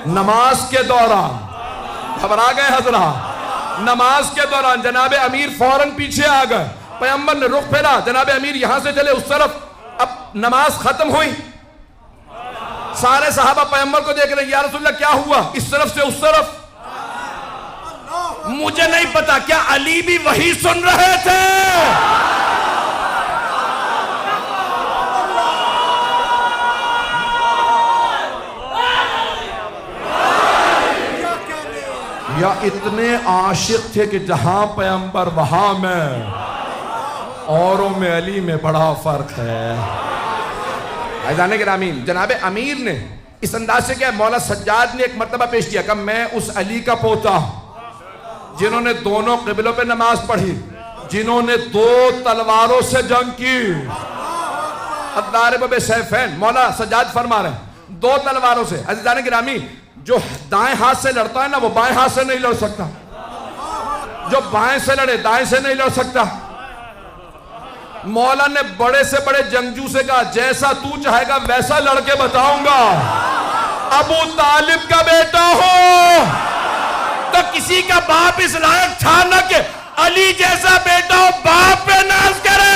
نماز کے دوران گھبرا گئے حضرات. نماز کے دوران جناب امیر فوراً پیچھے آ گئے. پیغمبر نے رخ پھیرا، جناب امیر یہاں سے چلے اس طرف. اب نماز ختم ہوئی، سارے صحابہ پیغمبر کو دیکھ رہے ہیں، یا رسول اللہ کیا ہوا؟ اس طرف سے اس طرف. مجھے نہیں پتا کیا علی بھی وہی سن رہے تھے؟ یا اتنے عاشق تھے کہ جہاں پیغمبر وہاں میں، اوروں میں علی میں بڑا فرق ہے. عزیزان گرامی، جناب امیر نے اس انداز سے کیا، مولا سجاد نے ایک مرتبہ پیش کیا کہ میں اس علی کا پوتا ہوں جنہوں نے دونوں قبلوں پہ نماز پڑھی، جنہوں نے 2 تلواروں سے جنگ کی. الضارب بسیفین، مولا سجاد فرما رہے ہیں 2 تلواروں سے. عزیزان گرامی، جو دائیں ہاتھ سے لڑتا ہے نا وہ بائیں ہاتھ سے نہیں لڑ سکتا، جو بائیں سے لڑے دائیں سے نہیں لڑ سکتا. مولا نے بڑے سے بڑے جنگجو سے کہا جیسا تو چاہے گا ویسا لڑ کے بتاؤں گا. ابو طالب کا بیٹا ہو تو کسی کا باپ اس لائق تھا نہ کہ علی جیسا بیٹا ہو باپ پہ ناز کرے.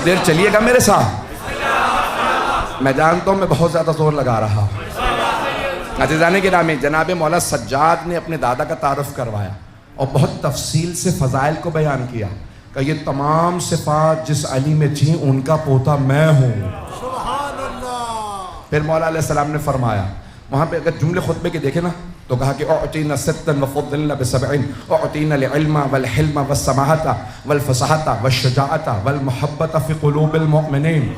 دیر چلیے گا میرے ساتھ، میں جانتا ہوں میں بہت زیادہ زور لگا رہا ہوں. عزیزان گرامی، جناب مولا سجاد نے اپنے دادا کا تعارف کروایا اور بہت تفصیل سے فضائل کو بیان کیا کہ یہ تمام صفات جس علی میں تھیں ان کا پوتا میں ہوں. پھر مولا علیہ السلام نے فرمایا، وہاں پہ اگر جملے خطبے کے دیکھیں نا تو کہا کہ اعطینا ستا وفضلنا بسبعین، اعطینا العلم والحلم والسماحت والفصاحت والشجاعت والمحبت فی قلوب المؤمنین.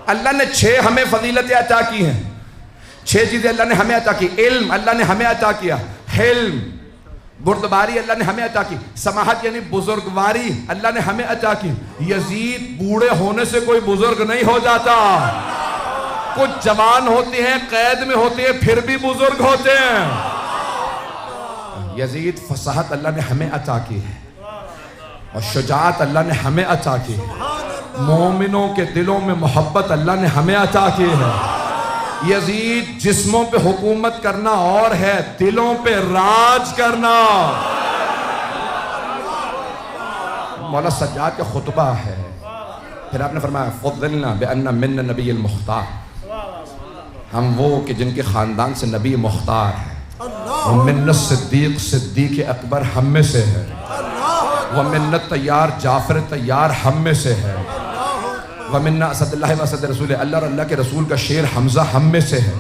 اللہ نے 6 ہمیں فضیلتیں عطا کی ہیں. 6 چیزیں اللہ نے ہمیں عطا کی. علم اللہ نے ہمیں عطا کیا، حلم بردباری اللہ نے ہمیں عطا کی، سماحت یعنی بزرگواری اللہ نے ہمیں عطا کی. یزید بوڑھے ہونے سے کوئی بزرگ نہیں ہو جاتا. کچھ جوان ہوتے ہیں، قید میں ہوتے ہیں، پھر بھی بزرگ ہوتے ہیں. یزید فصاحت اللہ نے ہمیں عطا کی ہے اور شجاعت اللہ نے ہمیں عطا کی ہے. مومنوں کے دلوں میں محبت اللہ نے ہمیں عطا کی ہے. یزید جسموں پہ حکومت کرنا اور ہے، دلوں پہ راج کرنا. مولا سجاد کا خطبہ ہے. پھر آپ نے فرمایا فضلنا بأن من نبی المختار، ہم وہ کہ جن کے خاندان سے نبی مختار ہے. ومن الصدیق صدیق اکبر ہم میں سے ہے. ومن الطیار جعفر طیار ہم میں سے ہے. وَمِنَّا اسد اللہ و اسد رسول، اللہ اور اللہ کے رسول کا شیر حمزہ ہم میں سے ہے،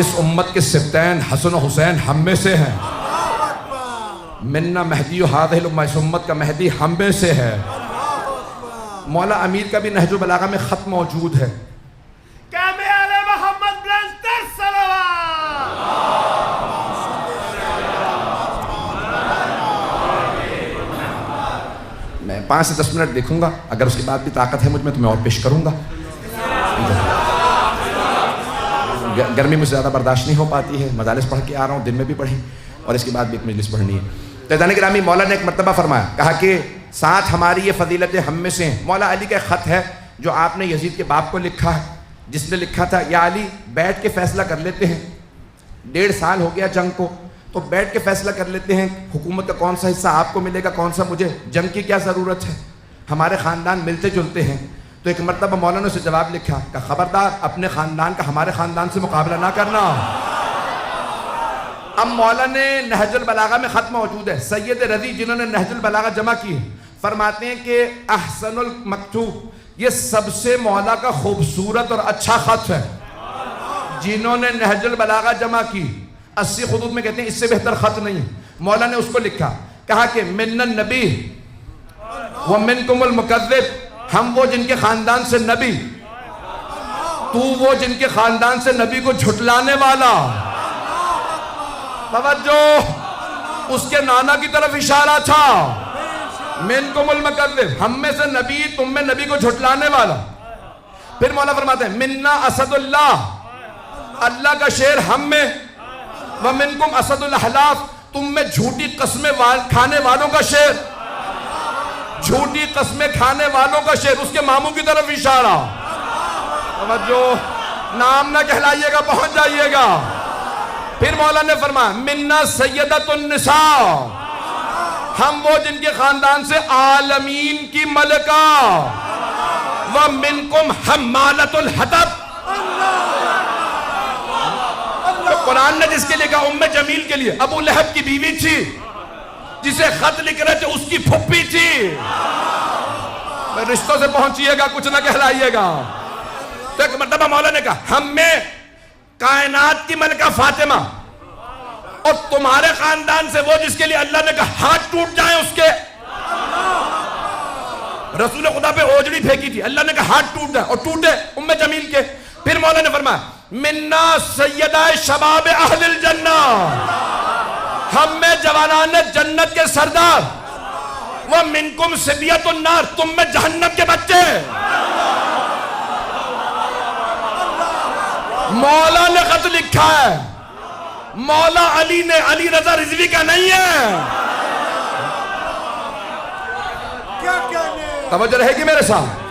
اس امت کے سبتین حسن و حسین ہم میں سے ہیں، منا مہدی ہذہ الامہ، اس امت کا مہدی ہم میں سے ہے۔ مولا امیر کا بھی نہج البلاغہ میں خط موجود ہے، میں 5 سے 10 منٹ دیکھوں گا، اگر اس کے بعد بھی طاقت ہے مجھ میں تو میں اور پیش کروں گا۔ گرمی مجھ سے زیادہ برداشت نہیں ہو پاتی ہے، مجالس پڑھ کے آ رہا ہوں، دن میں بھی پڑھی اور اس کے بعد بھی ایک مجلس پڑھنی ہے۔ عزیزان گرامی، مولا نے ایک مرتبہ فرمایا، کہا کہ ساتھ ہماری یہ فضیلتیں ہم میں سے ہیں۔ مولا علی کا ایک خط ہے جو آپ نے یزید کے باپ کو لکھا ہے، جس نے لکھا تھا، یا علی بیٹھ کے فیصلہ کر لیتے ہیں، 1.5 سال ہو گیا جنگ کو، تو بیٹھ کے فیصلہ کر لیتے ہیں حکومت کا کون سا حصہ آپ کو ملے گا، کون سا مجھے، جنگ کی کیا ضرورت ہے، ہمارے خاندان ملتے جلتے ہیں۔ تو ایک مرتبہ مولانا نے اسے جواب لکھا کہ خبردار اپنے خاندان کا ہمارے خاندان سے مقابلہ نہ کرنا۔ اب مولا نے نہج البلاغہ میں خط موجود ہے، سید رضی جنہوں نے نہج البلاغہ جمع کی ہے، فرماتے ہیں کہ احسن المکتوب، یہ سب سے مولا کا خوبصورت اور اچھا خط ہے جنہوں نے نہج البلاغہ جمع کی۔ 80 خطوط میں کہتے ہیں اس سے بہتر خط نہیں۔ مولا نے اس کو لکھا، کہا کہ من النبی ومنکم المکذب، ہم وہ جن کے خاندان سے نبی، تو وہ جن کے خاندان سے نبی کو جھٹلانے والا۔ توجہ، اس کے نانا کی طرف اشارہ تھا، منکم المکذب، ہم میں سے نبی، تم میں نبی کو جھٹلانے والا۔ پھر مولا فرماتے ہیں منا اسد اللہ، اللہ کا شیر ہم میں، ومنکم اسد الاحلاف، تم میں جھوٹی قسمیں کھانے والوں کا شیر، جھوٹی قسمیں کھانے والوں کا شیر، اس کے ماموں کی طرف اشارہ۔ توجہ، نام نہ کہلائیے گا، پہنچ جائیے گا۔ پھر مولا نے فرمایا منا سیدۃ النساء، ہم وہ جن کے خاندان سے عالمین کی ملکہ، ومنکم حمالۃ الحطب، قرآن نے جس کے لکھا ام جمیل کے لیے، ابو لہب کی بیوی تھی، جسے خط لکھ رہے تھے اس کی پھپھی تھی۔ رشتوں سے پہنچیے گا، کچھ نہ کہلائیے گا۔ تو ایک مرتبہ مولا نے کہا ہم میں کائنات کی ملکہ فاطمہ، اور تمہارے خاندان سے وہ جس کے لیے اللہ نے کہا ہاتھ ٹوٹ جائیں اس کے، رسول خدا پہ اوجڑی پھینکی تھی، اللہ نے کہا ہاتھ ٹوٹ جائیں، اور ٹوٹے ام جمیل کے۔ پھر مولا نے فرمایا منا سیدہ شباب اہل الجنہ، ہم میں جوانان جنت کے سردار، ومنکم صبیۃ النار، تم میں جہنم کے بچے۔ مولا نے خط لکھا ہے، مولا علی نے، علی رضا رضوی کا نہیں ہے۔ توجہ رہے گی میرے ساتھ؟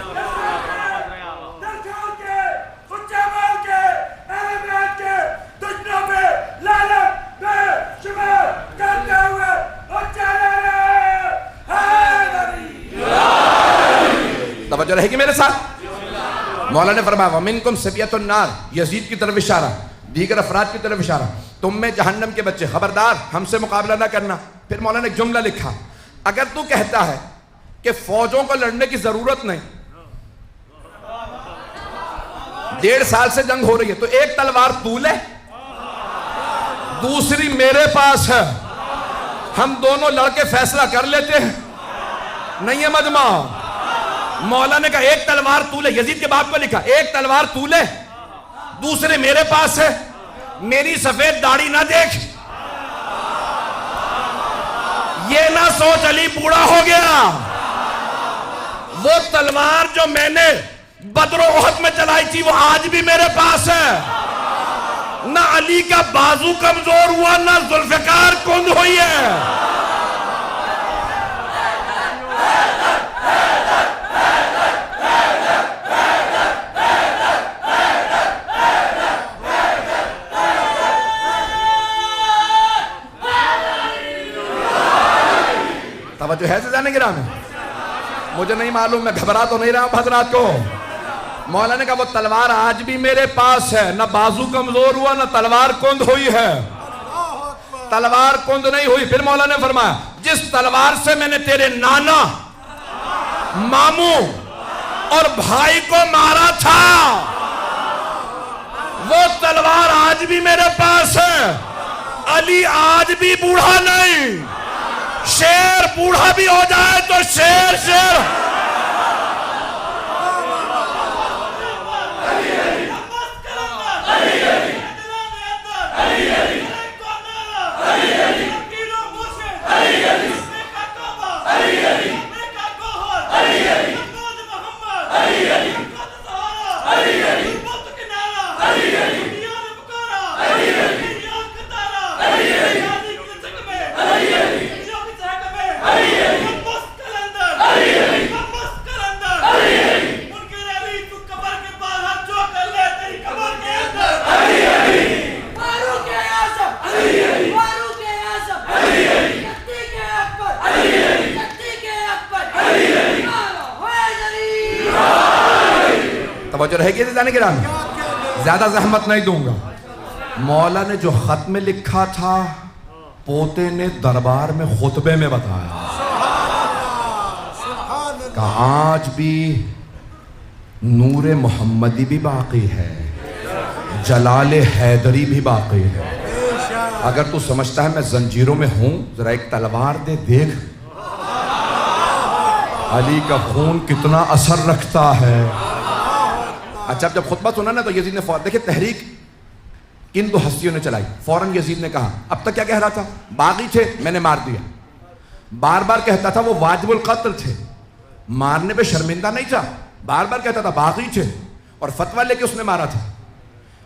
توجہ رہے گی میرے ساتھ؟ مولا نے فرمایا ومنکم صبیۃ النار، یزید کی طرف اشارہ، دیگر افراد کی طرف اشارہ، تم میں جہنم کے بچے، خبردار ہم سے مقابلہ نہ کرنا۔ پھر مولا نے ایک جملہ لکھا، اگر تو کہتا ہے کہ فوجوں کو لڑنے کی ضرورت نہیں، 1.5 سال سے جنگ ہو رہی ہے، تو ایک تلوار تو لے، دوسری میرے پاس ہے، ہم دونوں لڑ کے فیصلہ کر لیتے ہیں۔ نہیں ہے مجمع؟ مولا نے کہا ایک تلوار تو لے، یزید کے باپ کو لکھا ایک تلوار تو لے، دوسرے میرے پاس ہے، میری سفید داڑھی نہ دیکھ، یہ نہ سوچ علی بوڑھا ہو گیا۔ وہ تلوار جو میں نے بدر و احد میں چلائی تھی وہ آج بھی میرے پاس ہے۔ نہ علی کا بازو کمزور ہوا، نہ ذوالفقار کند ہوئی ہے۔ توجہ ہے سے جانے گرامی؟ مجھے نہیں معلوم، میں گھبرا تو نہیں رہا ہوں حضرات کو۔ مولا نے کہا وہ تلوار آج بھی میرے پاس ہے، نہ بازو کمزور ہوا نہ تلوار کند ہوئی ہے، تلوار کند نہیں ہوئی۔ پھر مولا نے فرمایا جس تلوار سے میں نے تیرے نانا، ماموں اور بھائی کو مارا تھا، وہ تلوار آج بھی میرے پاس ہے۔ علی آج بھی بوڑھا نہیں، شیر بوڑھا بھی ہو جائے تو شیر شیر۔ توجہ رہے گی عزیزان گرامی، زیادہ زحمت نہیں دوں گا۔ مولا نے جو خط میں لکھا تھا پوتے نے دربار میں خطبے میں بتایا کہ آج بھی نور محمدی بھی باقی ہے، جلال حیدری بھی باقی ہے۔ اگر تو سمجھتا ہے میں زنجیروں میں ہوں، ذرا ایک تلوار دے، دیکھ علی کا خون کتنا اثر رکھتا ہے۔ اچھا جب خطبہ سنا نا تو یزید نے فوراً، دیکھیں تحریک کن دو ہستیوں نے چلائی، فوراً یزید نے کہا، اب تک کیا کہہ رہا تھا؟ باغی تھے میں نے مار دیا، بار بار کہتا تھا وہ واجب القتل تھے، مارنے پہ شرمندہ نہیں تھا، بار بار کہتا تھا باغی تھے، اور فتویٰ لے کے اس نے مارا تھا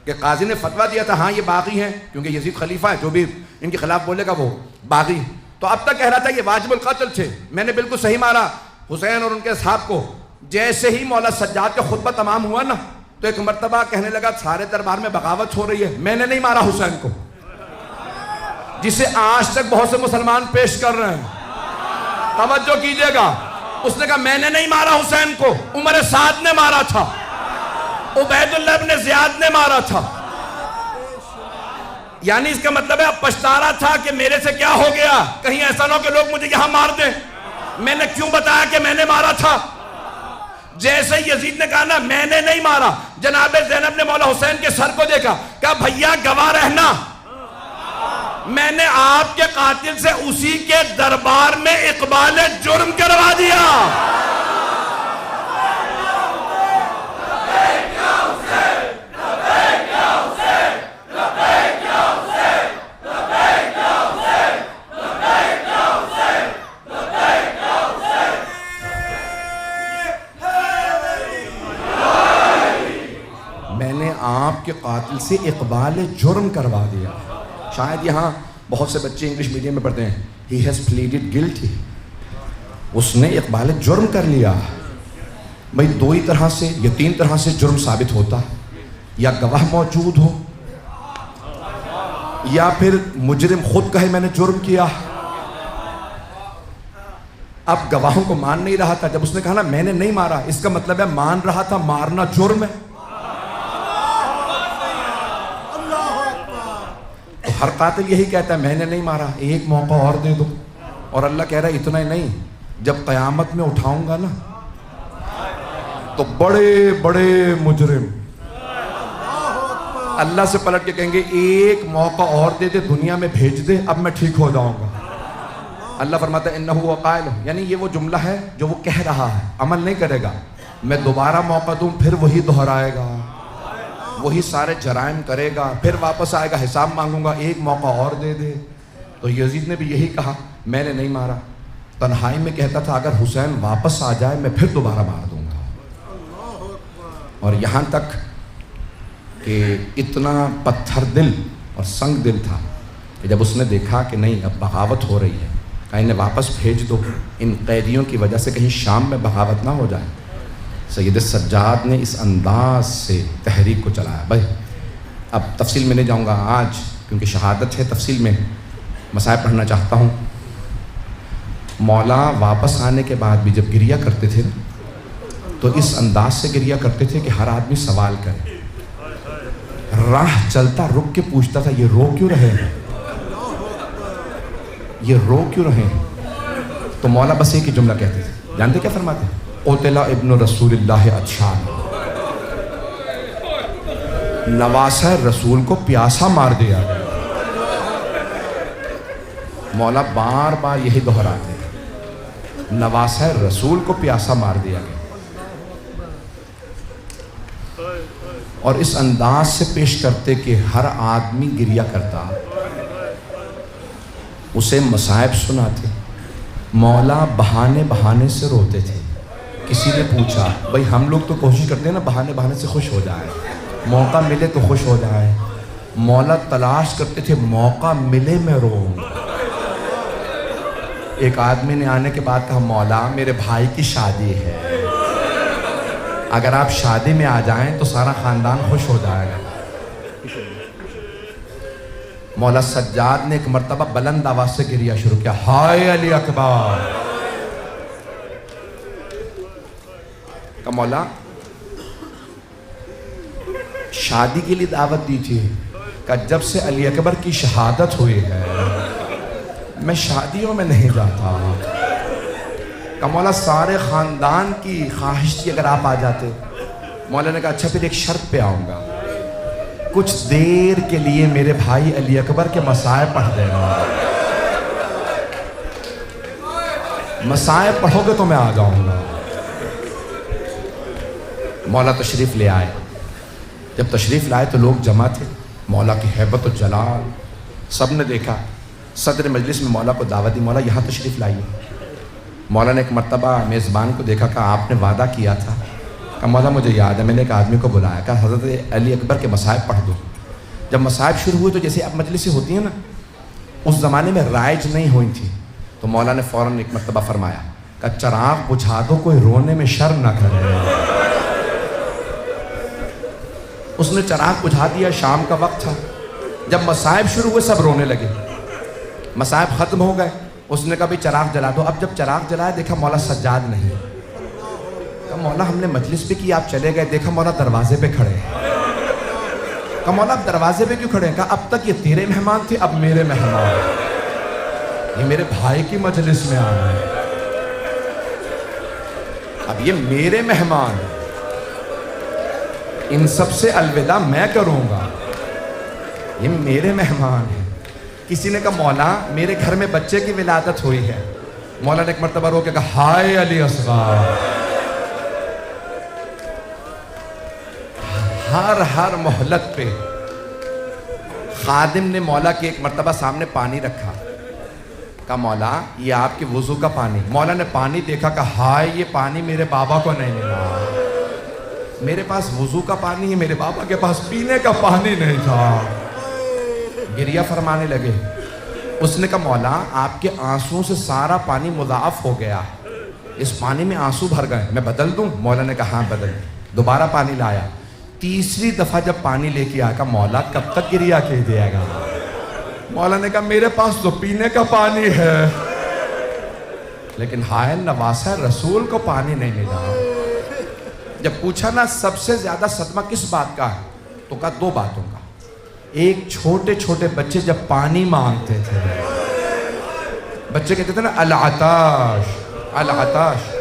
کہ قاضی نے فتویٰ دیا تھا ہاں یہ باغی ہیں، کیونکہ یزید خلیفہ ہے، جو بھی ان کے خلاف بولے گا وہ باغی، تو اب تک کہہ رہا تھا یہ واجب القتل تھے، میں نے بالکل صحیح مارا حسین اور ان کے اصحاب کو۔ جیسے ہی مولا سجاد کا خطبہ تمام ہوا نا تو ایک مرتبہ کہنے لگا سارے دربار میں بغاوت ہو رہی ہے، میں نے نہیں مارا حسین کو، جسے آج تک بہت سے مسلمان پیش کر رہے ہیں، توجہ کیجئے گا۔ اس نے کہا میں نے نہیں مارا حسین کو، عمر سعد نے مارا تھا، عبید اللہ ابن زیاد نے مارا تھا۔ یعنی اس کا مطلب ہے اب پچھتا رہا تھا کہ میرے سے کیا ہو گیا، کہیں ایسا نہ ہو کہ لوگ مجھے یہاں مار دیں، میں نے کیوں بتایا کہ میں نے مارا تھا۔ جیسے یزید نے کہا نا میں نے نہیں مارا، جناب زینب نے مولا حسین کے سر کو دیکھا، کہا بھیا گواہ رہنا، میں نے آپ کے قاتل سے اسی کے دربار میں اقبال جرم کروا دیا۔ آپ کے قاتل سے اقبال جرم کروا دیا۔ شاید یہاں بہت سے بچے انگلش میڈیم میں پڑھتے ہیں، he has pleaded guilty، اس نے اقبال جرم کر لیا۔ بھئی دو ہی طرح سے یا تین طرح سے جرم ثابت ہوتا، یا گواہ موجود ہو، یا پھر مجرم خود کہے میں نے جرم کیا۔ اب گواہوں کو مان نہیں رہا تھا، جب اس نے کہا نا میں نے نہیں مارا، اس کا مطلب ہے مان رہا تھا مارنا جرم ہے۔ ہر قاتل یہی کہتا ہے میں نے نہیں مارا، ایک موقع اور دے دو، اور اللہ کہہ رہا ہے اتنا ہی نہیں، جب قیامت میں اٹھاؤں گا نا تو بڑے بڑے مجرم اللہ سے پلٹ کے کہیں گے ایک موقع اور دے دے، دنیا میں بھیج دے، اب میں ٹھیک ہو جاؤں گا۔ اللہ فرماتا ہے انہو وقائل، یعنی یہ وہ جملہ ہے جو وہ کہہ رہا ہے، عمل نہیں کرے گا، میں دوبارہ موقع دوں پھر وہی دہرائے گا، وہی سارے جرائم کرے گا، پھر واپس آئے گا حساب مانگوں گا، ایک موقع اور دے دے۔ تو یزید نے بھی یہی کہا میں نے نہیں مارا، تنہائی میں کہتا تھا اگر حسین واپس آ جائے میں پھر دوبارہ مار دوں گا۔ اور یہاں تک کہ اتنا پتھر دل اور سنگ دل تھا کہ جب اس نے دیکھا کہ نہیں اب بغاوت ہو رہی ہے، کہا انہیں واپس بھیج دو، ان قیدیوں کی وجہ سے کہیں شام میں بغاوت نہ ہو جائے۔ سید سجاد نے اس انداز سے تحریک کو چلایا۔ بھائی اب تفصیل میں نہیں جاؤں گا آج کیونکہ شہادت ہے، تفصیل میں مسائل پڑھنا چاہتا ہوں۔ مولا واپس آنے کے بعد بھی جب گریہ کرتے تھے تو اس انداز سے گریہ کرتے تھے کہ ہر آدمی سوال کرے، راہ چلتا رک کے پوچھتا تھا یہ رو کیوں رہے ہیں، یہ رو کیوں رہے ہیں؟ تو مولا بس ایک ہی جملہ کہتے تھے، جانتے کیا فرماتے ہیں؟ قتل ابن رسول اللہ عطشان، نواسہ رسول کو پیاسا مار دیا گیا۔ مولا بار بار یہی دہراتے ہیں، نواسہ رسول کو پیاسا مار دیا گیا۔ اور اس انداز سے پیش کرتے کہ ہر آدمی گریہ کرتا، اسے مصائب سناتے، مولا بہانے بہانے سے روتے تھے۔ کسی نے پوچھا، بھائی ہم لوگ تو کوشش کرتے ہیں نا بہانے بہانے سے خوش ہو جائیں، موقع ملے تو خوش ہو جائیں، مولا تلاش کرتے تھے موقع ملے میں رو۔ ایک آدمی نے آنے کے بعد کہا، مولا میرے بھائی کی شادی ہے، اگر آپ شادی میں آ جائیں تو سارا خاندان خوش ہو جائے گا۔ مولا سجاد نے ایک مرتبہ بلند آواز سے گریہ شروع کیا، ہائے علی اکبر۔ کہ مولا شادی کے لیے دعوت دی تھی، کہ جب سے علی اکبر کی شہادت ہوئی ہے میں شادیوں میں نہیں جاتا۔ کہ مولا سارے خاندان کی خواہش تھی اگر آپ آ جاتے۔ مولا نے کہا اچھا پھر ایک شرط پہ آؤں گا، کچھ دیر کے لیے میرے بھائی علی اکبر کے مسائب پڑھ دینا، مسائب پڑھو گے تو میں آ جاؤں گا۔ مولا تشریف لے آئے۔ جب تشریف لائے تو لوگ جمع تھے، مولا کی ہیبت و جلال سب نے دیکھا۔ صدر مجلس میں مولا کو دعوت دی، مولا یہاں تشریف لائیے۔ مولا نے ایک مرتبہ میزبان کو دیکھا، کہا آپ نے وعدہ کیا تھا۔ کہا مولا مجھے یاد ہے، میں نے ایک آدمی کو بلایا، کہا حضرت علی اکبر کے مصائب پڑھ دو۔ جب مصائب شروع ہوئے تو جیسے اب مجلسیں ہوتی ہیں نا، اس زمانے میں رائج نہیں ہوئی تھی، تو مولا نے فوراً ایک مرتبہ فرمایا، کہا چراغ بجھا دو، کوئی رونے میں شرم نہ کرے۔ اس نے چراغ بجھا دیا، شام کا وقت تھا۔ جب مصائب شروع ہوئے سب رونے لگے، مصائب ختم ہو گئے۔ اس نے کہا بھی چراغ جلا دو۔ اب جب چراغ جلایا دیکھا مولا سجاد نہیں۔ کہا مولا ہم نے مجلس پہ کی، آپ چلے گئے، دیکھا مولا دروازے پہ کھڑے ہیں۔ کہا مولا اب دروازے پہ کیوں کھڑے ہیں؟ کہا اب تک یہ تیرے مہمان تھے، اب میرے مہمان، یہ میرے بھائی کی مجلس میں آئے ہیں، اب یہ میرے مہمان، ان سب سے الوداع میں کروں گا، یہ میرے مہمان ہیں۔ کسی نے کہا مولا میرے گھر میں بچے کی ولادت ہوئی ہے۔ مولا نے ایک مرتبہ رو کے کہا ہائے علی اصغر۔ ہر مہلت پہ خادم نے مولا کے ایک مرتبہ سامنے پانی رکھا، کہا مولا یہ آپ کے وضو کا پانی۔ مولا نے پانی دیکھا، کہا ہائے یہ پانی میرے بابا کو نہیں ملا، میرے پاس وضو کا پانی ہے، میرے بابا کے پاس پینے کا پانی نہیں تھا۔ گریہ فرمانے لگے۔ اس نے کہا مولا آپ کے آنسوؤں سے سارا پانی مضاعف ہو گیا، اس پانی میں آنسو بھر گئے، میں بدل دوں؟ مولا نے کہا ہاں بدل۔ دوبارہ پانی لایا، تیسری دفعہ جب پانی لے کے آیا، کہا مولا کب تک گریہ کہہ دیا گا؟ مولا نے کہا میرے پاس تو پینے کا پانی ہے، لیکن ہائے نواسہ رسول کو پانی نہیں ملا۔ جب پوچھا نا سب سے زیادہ صدمہ کس بات کا ہے، تو کہا دو باتوں کا۔ ایک چھوٹے چھوٹے بچے جب پانی مانگتے تھے، بچے کہتے تھے نا العطاش العطاش،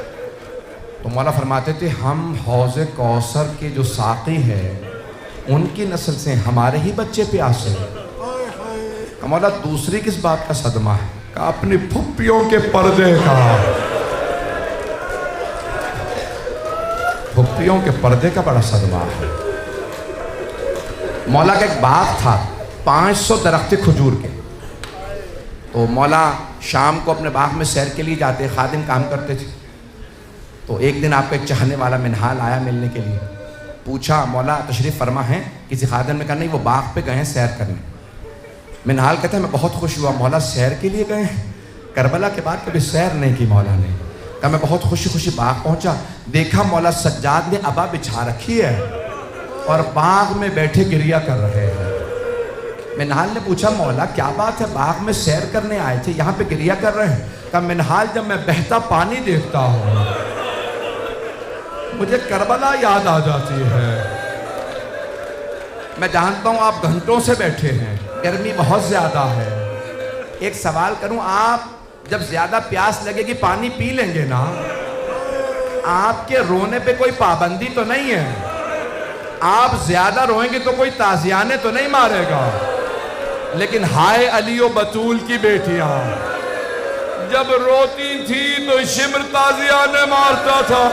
تو مولا فرماتے تھے ہم حوض کوثر کے جو ساقی ہیں ان کی نسل سے، ہمارے ہی بچے پیاسے ہیں۔ مولا دوسری کس بات کا صدمہ ہے؟ کہا اپنی پھپھیوں کے پردے کا، پھپھیوں کے پردے کا بڑا صدمہ ہے۔ مولا کا ایک باغ تھا، 500 درخت کھجور کے، تو مولا شام کو اپنے باغ میں سیر کے لیے جاتے، خادم کام کرتے تھے۔ تو ایک دن آپ کا ایک چاہنے والا منہال آیا ملنے کے لیے، پوچھا مولا تشریف فرما ہے؟ کسی خادم نے کہا نہیں وہ باغ پہ گئے ہیں سیر کرنے۔ منہال کہتا ہے میں بہت خوش ہوا، مولا سیر کے لیے گئے ہیں؟ کربلا کے بعد کبھی سیر نہیں کی مولا نے۔ کہا میں بہت خوشی باغ پہنچا، دیکھا مولا سجاد نے عبا بچھا رکھی ہے اور باغ میں بیٹھے گریہ کر رہے ہیں۔ منہال نے پوچھا مولا کیا بات ہے، باغ میں سیر کرنے آئے تھے یہاں پہ گریہ کر رہے ہیں؟ کہا منہال جب میں بہتا پانی دیکھتا ہوں مجھے کربلا یاد آ جاتی ہے۔ میں جانتا ہوں آپ گھنٹوں سے بیٹھے ہیں، گرمی بہت زیادہ ہے، ایک سوال کروں، آپ جب زیادہ پیاس لگے گی پانی پی لیں گے نا؟ آپ کے رونے پہ کوئی پابندی تو نہیں ہے. آپ زیادہ روئیں گے تو کوئی تازیانے تو نہیں مارے گا. لیکن ہائے علی و بطول کی بیٹیاں جب روتی تھی تو شمر تازیانے مارتا تھا.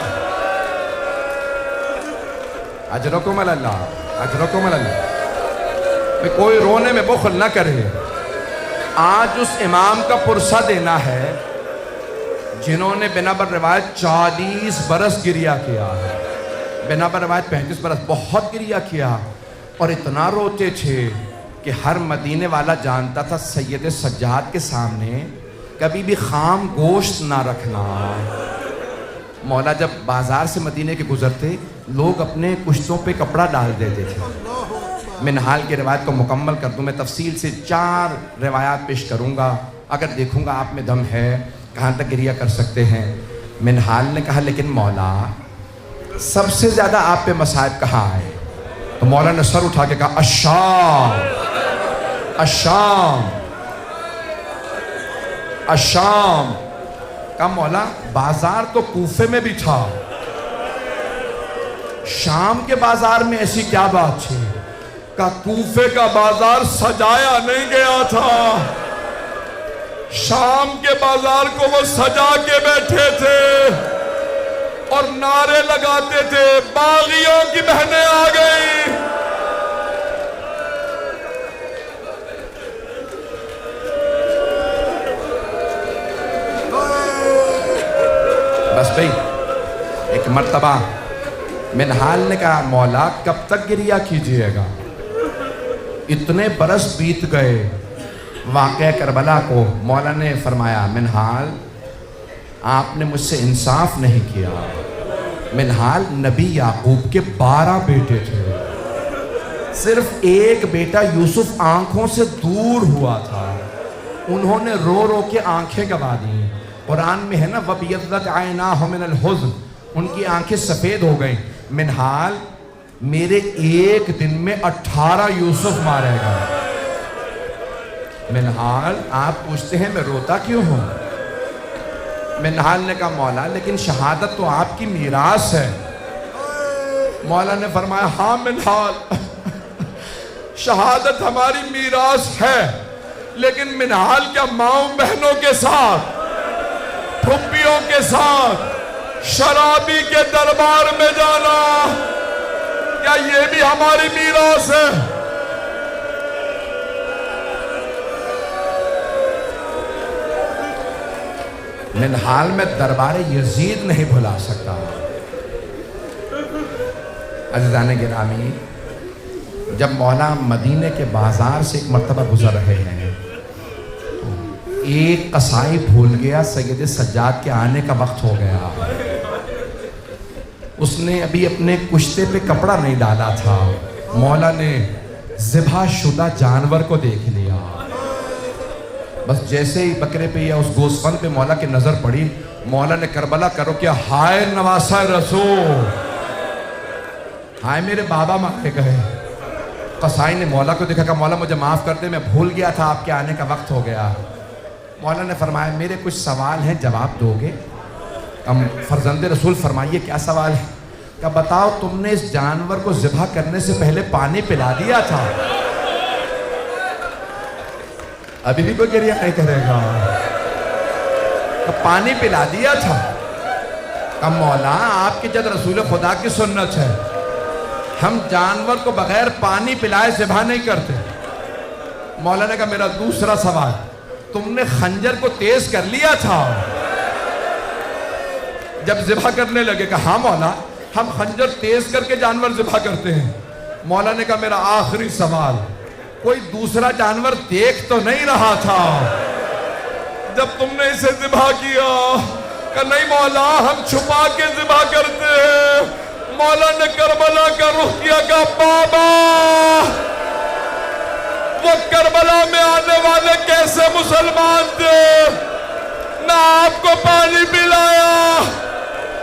اجرکم اللہ، اجرکم اللہ. کوئی رونے میں بخل نہ کرے. آج اس امام کا پرسہ دینا ہے جنہوں نے بنا بر روایت 40 برس گریہ کیا ہے، بنا بر روایت 35 برس بہت گریہ کیا، اور اتنا روتے تھے کہ ہر مدینے والا جانتا تھا سید سجاد کے سامنے کبھی بھی خام گوشت نہ رکھنا. مولا جب بازار سے مدینے کے گزرتے لوگ اپنے کشتوں پہ کپڑا ڈال دیتے تھے. منہال کی روایت کو مکمل کر دوں، میں تفصیل سے 4 روایات پیش کروں گا، اگر دیکھوں گا آپ میں دم ہے کہاں تک گریہ کر سکتے ہیں. منہال نے کہا لیکن مولا سب سے زیادہ آپ پہ مصائب کہاں آئے؟ تو مولا نے سر اٹھا کے کہا الشام، الشام، الشام. کہا مولا بازار تو کوفے میں بھی تھا، شام کے بازار میں ایسی کیا بات تھی؟ کہا کوفے کا بازار سجایا نہیں گیا تھا، شام کے بازار کو وہ سجا کے بیٹھے تھے اور نعرے لگاتے تھے باغیوں کی بہنیں آ گئی. بس بھئی ایک مرتبہ منہال نے کہا مولا کب تک گریہ کیجئے گا؟ اتنے برس بیت گئے واقعہ کربلا کو. مولا نے فرمایا منہال آپ نے مجھ سے انصاف نہیں کیا. منہال نبی یعقوب کے 12 بیٹے تھے، صرف ایک بیٹا یوسف آنکھوں سے دور ہوا تھا، انہوں نے رو رو کے آنکھیں گوا دی. قرآن میں ہے نا وَبِيَضَّتْ عَيْنَاهُ مِنَ الْحُزْنِ، ان کی آنکھیں سفید ہو گئیں. منہال میرے ایک دن میں 18 یوسف مارے گا. منہال آپ پوچھتے ہیں میں روتا کیوں ہوں؟ منہال نے کہا مولا لیکن شہادت تو آپ کی میراث ہے. مولا نے فرمایا ہاں منہال شہادت ہماری میراث ہے، لیکن منہال کیا ماؤں بہنوں کے ساتھ، پھپھیوں کے ساتھ شرابی کے دربار میں جانا کیا یہ بھی ہماری میراث ہے؟ منہال میں دربار یزید نہیں بھلا سکتا. عزیزان گرامی جب مولا مدینے کے بازار سے ایک مرتبہ گزر رہے ہیں، ایک قصائی بھول گیا سید سجاد کے آنے کا وقت ہو گیا. اس نے ابھی اپنے کشتے پہ کپڑا نہیں ڈالا تھا. مولا نے ذبح شدہ جانور کو دیکھ لیا. بس جیسے ہی بکرے پہ یا اس گوسفند پہ مولا کی نظر پڑی، مولا نے کربلا کرو کیا ہائے نواسہ رسول، ہائے میرے بابا مارے گئے. قصائی نے مولا کو دیکھا کہ مولا مجھے معاف کر دے، میں بھول گیا تھا آپ کے آنے کا وقت ہو گیا. مولا نے فرمایا میرے کچھ سوال ہیں جواب دو گے؟ ہم فرزند رسول فرمائیے کیا سوال ہے؟ کہ بتاؤ تم نے اس جانور کو ذبح کرنے سے پہلے پانی پلا دیا تھا؟ ابھی بھی کوئی گریہ نہیں کرے گا. کہ پانی پلا دیا تھا؟ کہ مولا آپ کی جد رسول خدا کی سنت ہے، ہم جانور کو بغیر پانی پلائے ذبح نہیں کرتے. مولا نے کہا میرا دوسرا سوال، تم نے خنجر کو تیز کر لیا تھا جب ذبح کرنے لگے؟ کہا ہاں مولا ہم خنجر تیز کر کے جانور ذبح کرتے ہیں. مولا نے کہا میرا آخری سوال، کوئی دوسرا جانور دیکھ تو نہیں رہا تھا جب تم نے اسے ذبح کیا؟ کہ نہیں مولا ہم چھپا کے ذبح کرتے ہیں. مولا نے کربلا کا رخ کیا، کہا بابا وہ کربلا میں آنے والے کیسے مسلمان تھے، نہ آپ کو پانی پلایا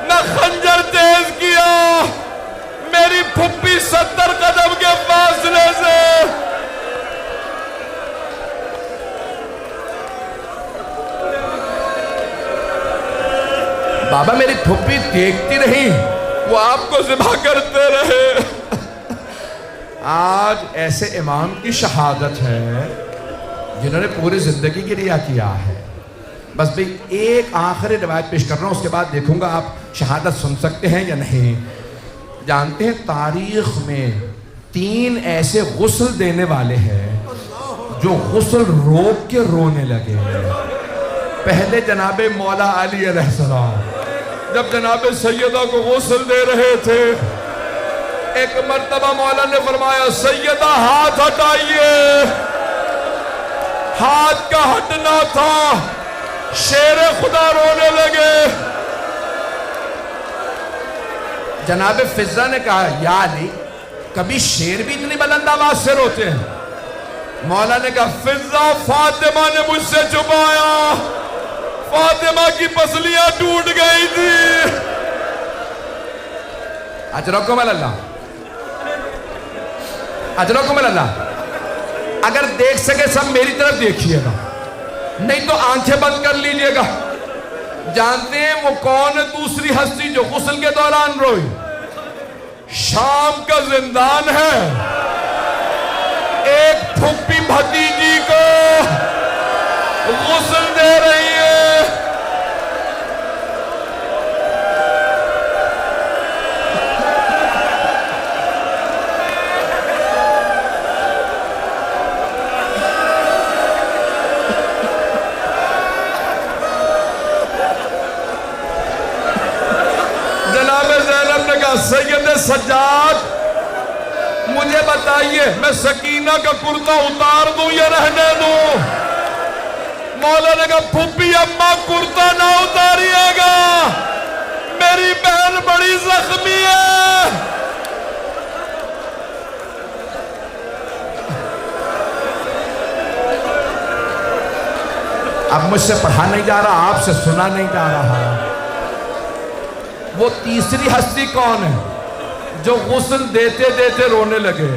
نہ خنجر تیز کیا. میری پھپھی 70 قدم کے فاصلے سے بابا میری پھپھی دیکھتی رہی، وہ آپ کو ذبح کرتے رہے۔ آج ایسے امام کی شہادت ہے جنہوں نے پوری زندگی کی ریا کیا ہے۔ بس بھئی ایک آخری روایت پیش کر رہا ہوں، اس کے بعد دیکھوں گا آپ شہادت سن سکتے ہیں یا نہیں۔ جانتے ہیں تاریخ میں 3 ایسے غسل دینے والے ہیں جو غسل روک کے رونے لگے۔ پہلے جناب مولا علی علیہ السلام جب جناب سیدہ کو غسل دے رہے تھے، ایک مرتبہ مولا نے فرمایا سیدہ ہاتھ ہٹائیے، ہاتھ کا ہٹنا تھا، شیر خدا رونے لگے۔ جناب فضہ نے کہا یا علی کبھی شیر بھی اتنی بلند آواز سے روتے ہیں؟ مولا نے کہا فضہ فاطمہ نے مجھ سے چھپایا، فاطمہ کی پسلیاں ٹوٹ گئی تھی۔ اجرکم اللہ، اجرکم اللہ۔ اگر دیکھ سکے سب میری طرف دیکھیے گا، نہیں تو آنکھیں بند کر لیجئے گا۔ جانتے ہیں وہ کون ہے دوسری ہستی جو غسل کے دوران روئی؟ شام کا زندان ہے، ایک پھپھی بھتیجی کو غسل دے رہی ہے۔ سید سجاد مجھے بتائیے میں سکینہ کا کرتا اتار دوں یا رہنے دوں؟ مولا نے کہا پھپھی اماں کرتا نہ اتاریے گا، میری بہن بڑی زخمی ہے۔ اب مجھ سے پڑھا نہیں جا رہا، آپ سے سنا نہیں جا رہا۔ وہ تیسری ہستی کون ہے جو غسل دیتے دیتے رونے لگے؟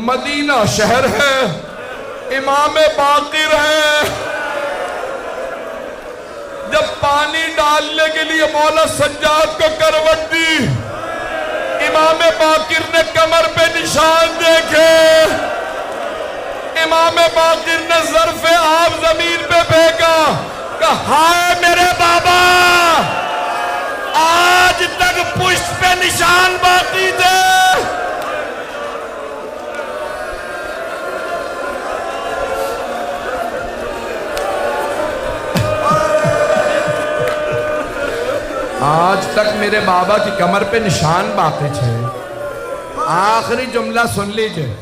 مدینہ شہر ہے، امام باقر ہے۔ جب پانی ڈالنے کے لیے مولا سجاد کو کروٹ دی، امام باقر نے کمر پہ نشان دیکھے، امام باقر نے ظرف آب زمین پہ پھینکا، کہا ہائے میرے بابا، آج تک پشت پہ نشان باقی تھے۔ آج تک میرے بابا کی کمر پہ نشان باقی تھے۔ آخری جملہ سن لیجئے،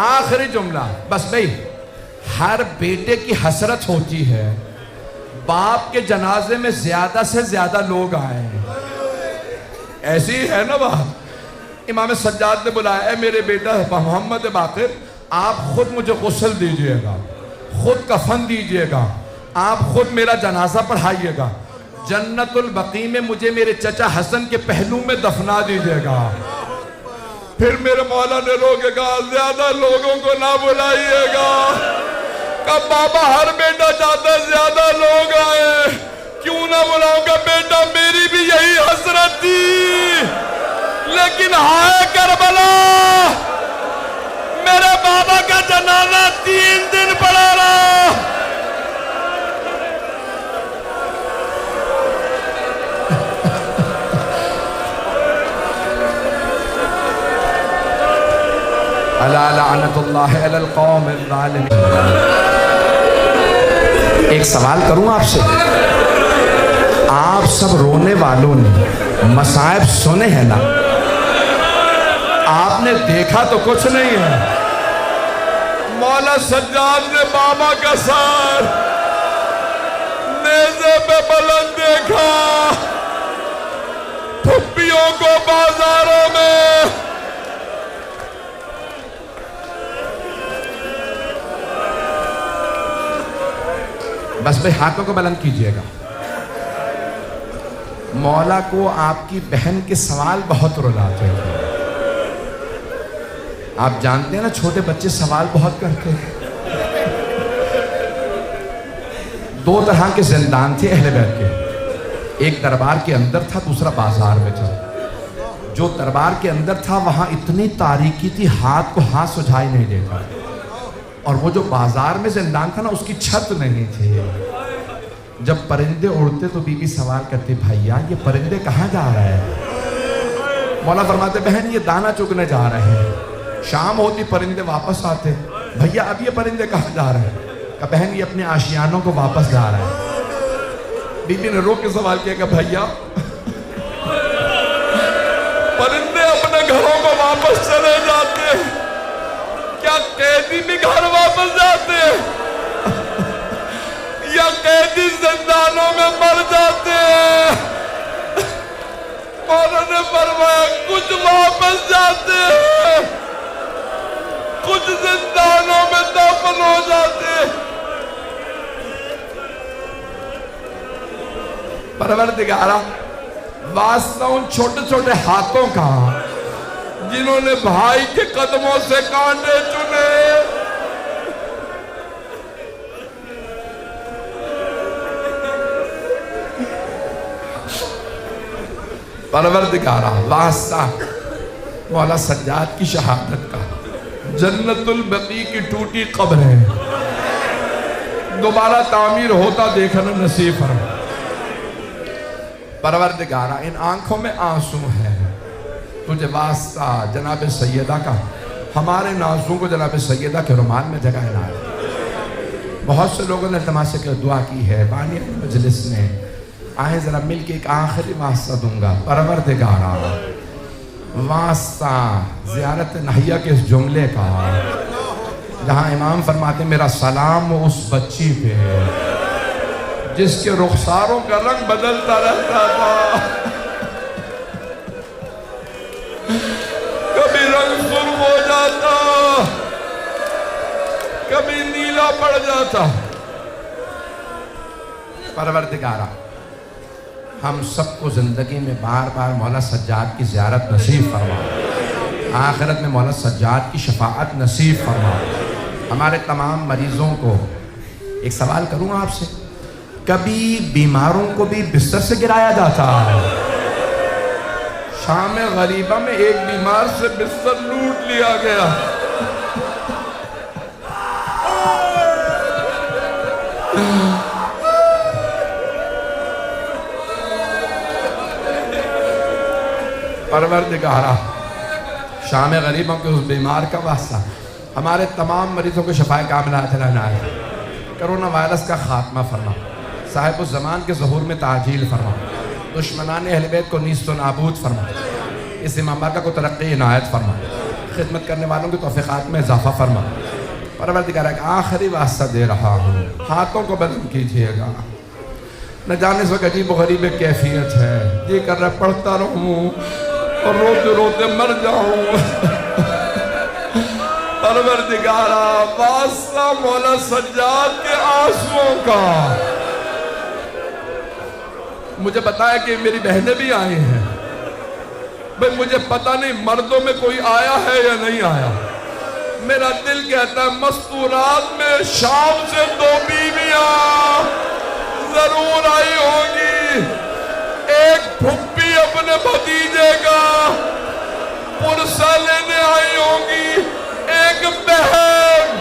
آخری جملہ۔ بس بھئی ہر بیٹے کی حسرت ہوتی ہے باپ کے جنازے میں زیادہ سے زیادہ لوگ آئے ہیں، ایسی ہے نا بات۔ امام سجاد نے بلایا اے میرے بیٹا محمد باقر، آپ خود مجھے غسل دیجئے گا، خود کفن دیجئے گا، آپ خود میرا جنازہ پڑھائیے گا، جنت البقیع میں مجھے میرے چچا حسن کے پہلو میں دفنا دیجئے گا۔ پھر میرے مولا نے رو کے کہا زیادہ لوگوں کو نہ بلائیے گا۔ کہا بابا ہر بیٹا چاہتا ہے زیادہ لوگ آئے، کیوں نہ بلاؤں گا بیٹا، میری بھی یہی حسرت تھی، لیکن ہائے کربلا، میرے بابا کا جنازہ 3 دن پڑا رہا۔ الا لعنت اللہ علی القوم الظالمین۔ ایک سوال کروں آپ سے، آپ سب رونے والوں نے مصائب سنے ہیں نا؟ آپ نے دیکھا تو کچھ نہیں ہے۔ مولا سجاد نے بابا کا سار نیزے پہ بلند دیکھا، پھپھیوں کو بازاروں میں، بس بھئی ہاتھوں کو بلند کیجئے گا۔ مولا کو آپ کی بہن کے سوال بہت رلاتے ہیں۔ آپ جانتے ہیں نا چھوٹے بچے سوال بہت کرتے ہیں۔ 2 طرح کے زندان تھے اہل بیت کے، ایک دربار کے اندر تھا، دوسرا بازار میں تھا. جو دربار کے اندر تھا وہاں اتنی تاریکی تھی ہاتھ کو ہاتھ سجھائی نہیں دیتا، اور وہ جو بازار میں زندان تھا نا اس کی چھت نہیں تھی. جب پرندے اڑتے تو بی بی سوال کرتی بھائیا یہ پرندے کہاں جا رہے ہیں؟ مولا فرماتے بہن یہ دانہ چگنے جا رہے ہیں. شام ہوتی پرندے واپس آتے، بھیا اب یہ پرندے کہاں جا رہے ہیں؟ کہا بہن یہ اپنے آشیانوں کو واپس جا رہے ہیں. بی بی نے رو کے سوال کیا کہ بھیا پرندے اپنے گھروں کو واپس چلے جاتے ہیں، کیا قیدی بھی گھر واپس جاتے ہیں یا قیدی زندانوں میں مر جاتے ہیں؟ مولا نے فرمایا کچھ واپس جاتے ہیں، کچھ زندانوں میں دفن ہو جاتے ہیں. پروردگارا واسطہ ان چھوٹے چھوٹے ہاتھوں کا جنہوں نے بھائی کے قدموں سے کانٹے چنے. پروردگارا واسطہ مولا سجاد کی شہادت کا، جنت البقیع کی ٹوٹی قبر ہے دوبارہ تعمیر ہوتا دیکھنا نصیب فرما. پروردگارا ان آنکھوں میں آنسو ہے، تجھے واسطہ جناب سیدہ کا ہمارے نازوں کو جناب سیدہ کے رومال میں جگہ عنایت. بہت سے لوگوں نے التماس کے دعا کی ہے، بانی مجلس نے آئیں ذرا مل کے ایک آخری واسطہ دوں گا. پروردگارا واسطہ زیارت نحیہ کے اس جملے کا جہاں امام فرماتے میرا سلام اس بچی پہ جس کے رخساروں کا رنگ بدلتا رہتا تھا، کبھی رنگ سرخ ہو جاتا کبھی نیلا پڑ جاتا. پروردگارا ہم سب کو زندگی میں بار بار مولا سجاد کی زیارت نصیب فرما، آخرت میں مولا سجاد کی شفاعت نصیب فرما. ہمارے تمام مریضوں کو ایک سوال کروں آپ سے، کبھی بیماروں کو بھی بستر سے گرایا جاتا ہے؟ شام غریبہ میں ایک بیمار سے بستر لوٹ لیا گیا. پروردگارا شام غریبوں کے اس بیمار کا واسطہ ہمارے تمام مریضوں کو شفاء کاملہ عطا عنایت. کرونا وائرس کا خاتمہ فرما، صاحب الزمان کے ظہور میں تعجیل فرما، دشمنان اہل بیت کو نیست و نابود فرما، اس امام بارکہ کو ترقی عنایت فرما، خدمت کرنے والوں کے توفیقات میں اضافہ فرما. پروردگار ایک آخری واسطہ دے رہا ہوں، ہاتھوں کو بلند کیجئے گا. نہ جانے سے عجیب و غریب کیفیت ہے، یہ کر رہا پڑھتا رہوں اور روتے روتے مر جاؤں. پروردگارا واسطہ مولا سجاد کے آنسوؤں کا، مجھے بتایا کہ میری بہنیں بھی آئی ہیں، بھئی مجھے پتہ نہیں مردوں میں کوئی آیا ہے یا نہیں آیا. میرا دل کہتا ہے مستورات میں شام سے 2 بیویاں ضرور آئی ہوں گی. ایک پھپھی اپنے بھتیجے کا پرسہ لینے آئی ہوں گی، ایک بہن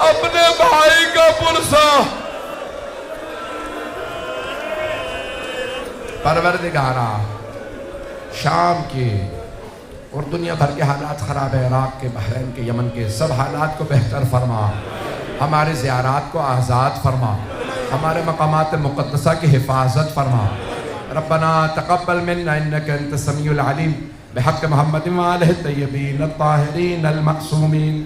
اپنے بھائی کا پرسہ. پروردگارا شام کے اور دنیا بھر کے حالات خراب ہے، عراق کے، بحرین کے، یمن کے، سب حالات کو بہتر فرما، ہمارے زیارات کو آزاد فرما، ہمارے مقامات مقدسہ کی حفاظت فرما. ربنا تقبل منا انك انت السميع العليم بحق محمد وآلہ الطیبین الطاہرین المعصومین.